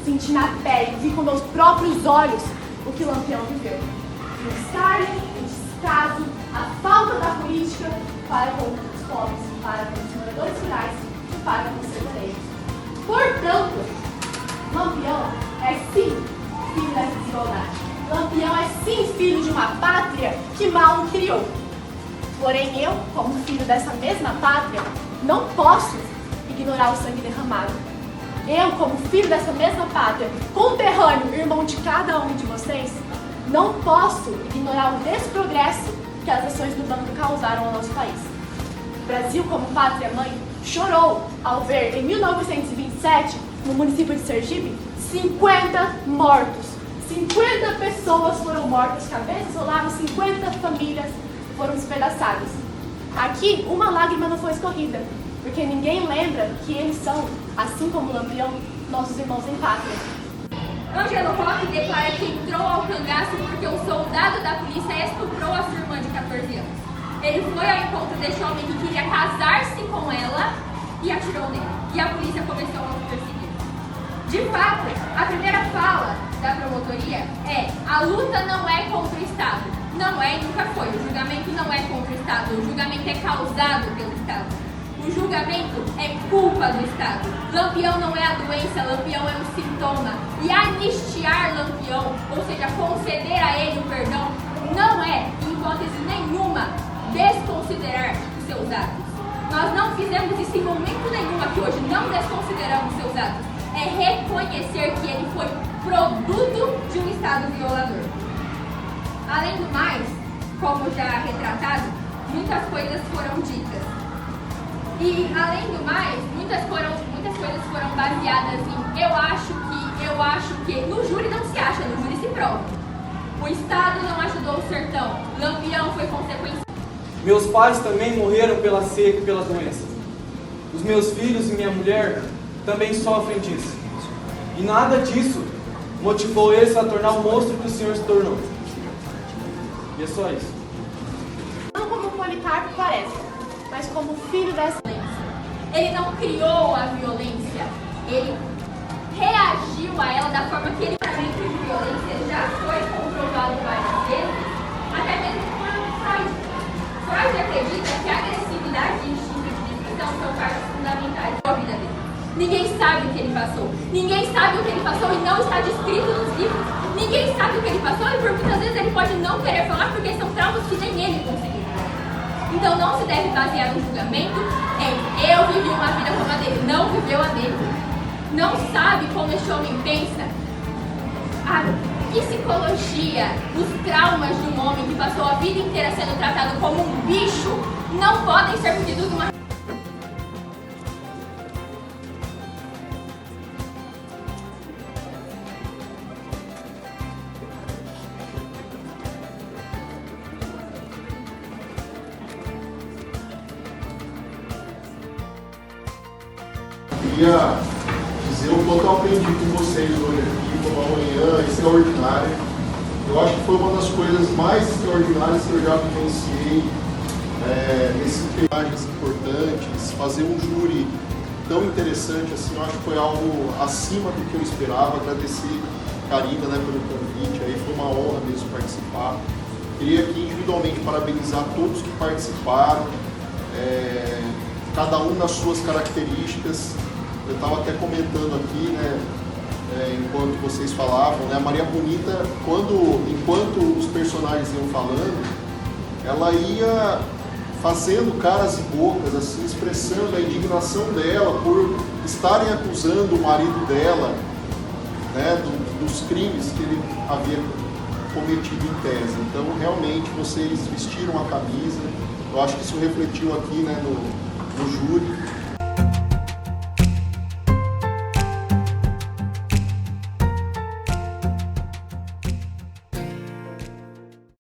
Speaker 18: senti na pele, vi com meus próprios olhos o que Lampião viveu. O escárnio, o descaso, a falta da política para com os pobres, para com os moradores rurais e para com os sertanejos. Portanto, Lampião é sim filho dessa desigualdade. Lampião é sim filho de uma pátria que mal o criou. Porém, eu, como filho dessa mesma pátria, não posso ignorar o sangue derramado. Eu, como filho dessa mesma pátria, conterrâneo, irmão de cada um de vocês, não posso ignorar o desprogresso que as ações do bando causaram ao nosso país. O Brasil, como pátria-mãe, chorou ao ver, em 1927, no município de Sergipe, 50 mortos. 50 pessoas foram mortas, cabeças rolaram, 50 famílias foram despedaçadas. Aqui, uma lágrima não foi escorrida, porque ninguém lembra que eles são, assim como Lampião, nossos irmãos em pátria.
Speaker 15: Ângelo Roque declara que entrou ao cangaço porque um soldado da polícia estuprou a sua irmã de 14 anos. Ele foi ao encontro deste homem que queria casar-se com ela e atirou nele. E a polícia começou a o perseguir. De fato, a primeira fala da promotoria é: a luta não é contra o Estado. Não é e nunca foi. O julgamento não é contra o Estado. O julgamento é causado pelo Estado. O julgamento é culpa do Estado. Lampião não é a doença, Lampião é um sintoma. E anistiar Lampião, ou seja, conceder a ele o perdão, não é, em hipótese nenhuma, desconsiderar os seus atos. Nós não fizemos isso em momento nenhum aqui hoje, não desconsideramos seus atos. É reconhecer que ele foi produto de um Estado violador. Além do mais, como já retratado, muitas coisas foram ditas. E, além do mais, muitas coisas foram baseadas em eu acho que no júri não se acha, no júri se prova. O Estado não ajudou o sertão, Lampião foi consequência.
Speaker 22: Meus pais também morreram pela seca e pela doença. Os meus filhos e minha mulher também sofrem disso. E nada disso motivou eles a tornar o monstro que o Senhor se tornou. E é só isso.
Speaker 18: Não como Policarpo parece, mas como filho dessa violência.
Speaker 15: Ele não criou a violência, ele reagiu a ela da forma que ele... O tratamento de violência já foi comprovado várias vezes, até mesmo por Freud. Freud acredita que a agressividade e instinto de destruição são partes fundamentais da vida dele. Ninguém sabe o que ele passou. Ninguém sabe o que ele passou e não está descrito nos livros. Ninguém sabe o que ele passou e por muitas vezes ele pode não querer falar porque são traumas que nem ele conseguiu. Então não se deve basear no julgamento em eu vivi uma vida como a dele. Não viveu a dele. Não sabe como este homem pensa. A psicologia, os traumas de um homem que passou a vida inteira sendo tratado como um bicho não podem ser pedidos numa...
Speaker 11: Queria dizer o quanto eu aprendi com vocês hoje aqui, foi uma manhã extraordinária. Eu acho que foi uma das coisas mais extraordinárias que eu já vivenciei nesses personagens importantes, fazer um júri tão interessante assim, eu acho que foi algo acima do que eu esperava. Agradecer Karina, né, pelo convite, aí foi uma honra mesmo participar. Queria aqui individualmente parabenizar todos que participaram, cada um nas suas características. Eu estava até comentando aqui, né, enquanto vocês falavam, né, a Maria Bonita, enquanto os personagens iam falando, ela ia fazendo caras e bocas, assim, expressando a indignação dela por estarem acusando o marido dela, né, dos crimes que ele havia cometido em tese. Então, realmente, vocês vestiram a camisa. Eu acho que isso refletiu aqui, né, no júri.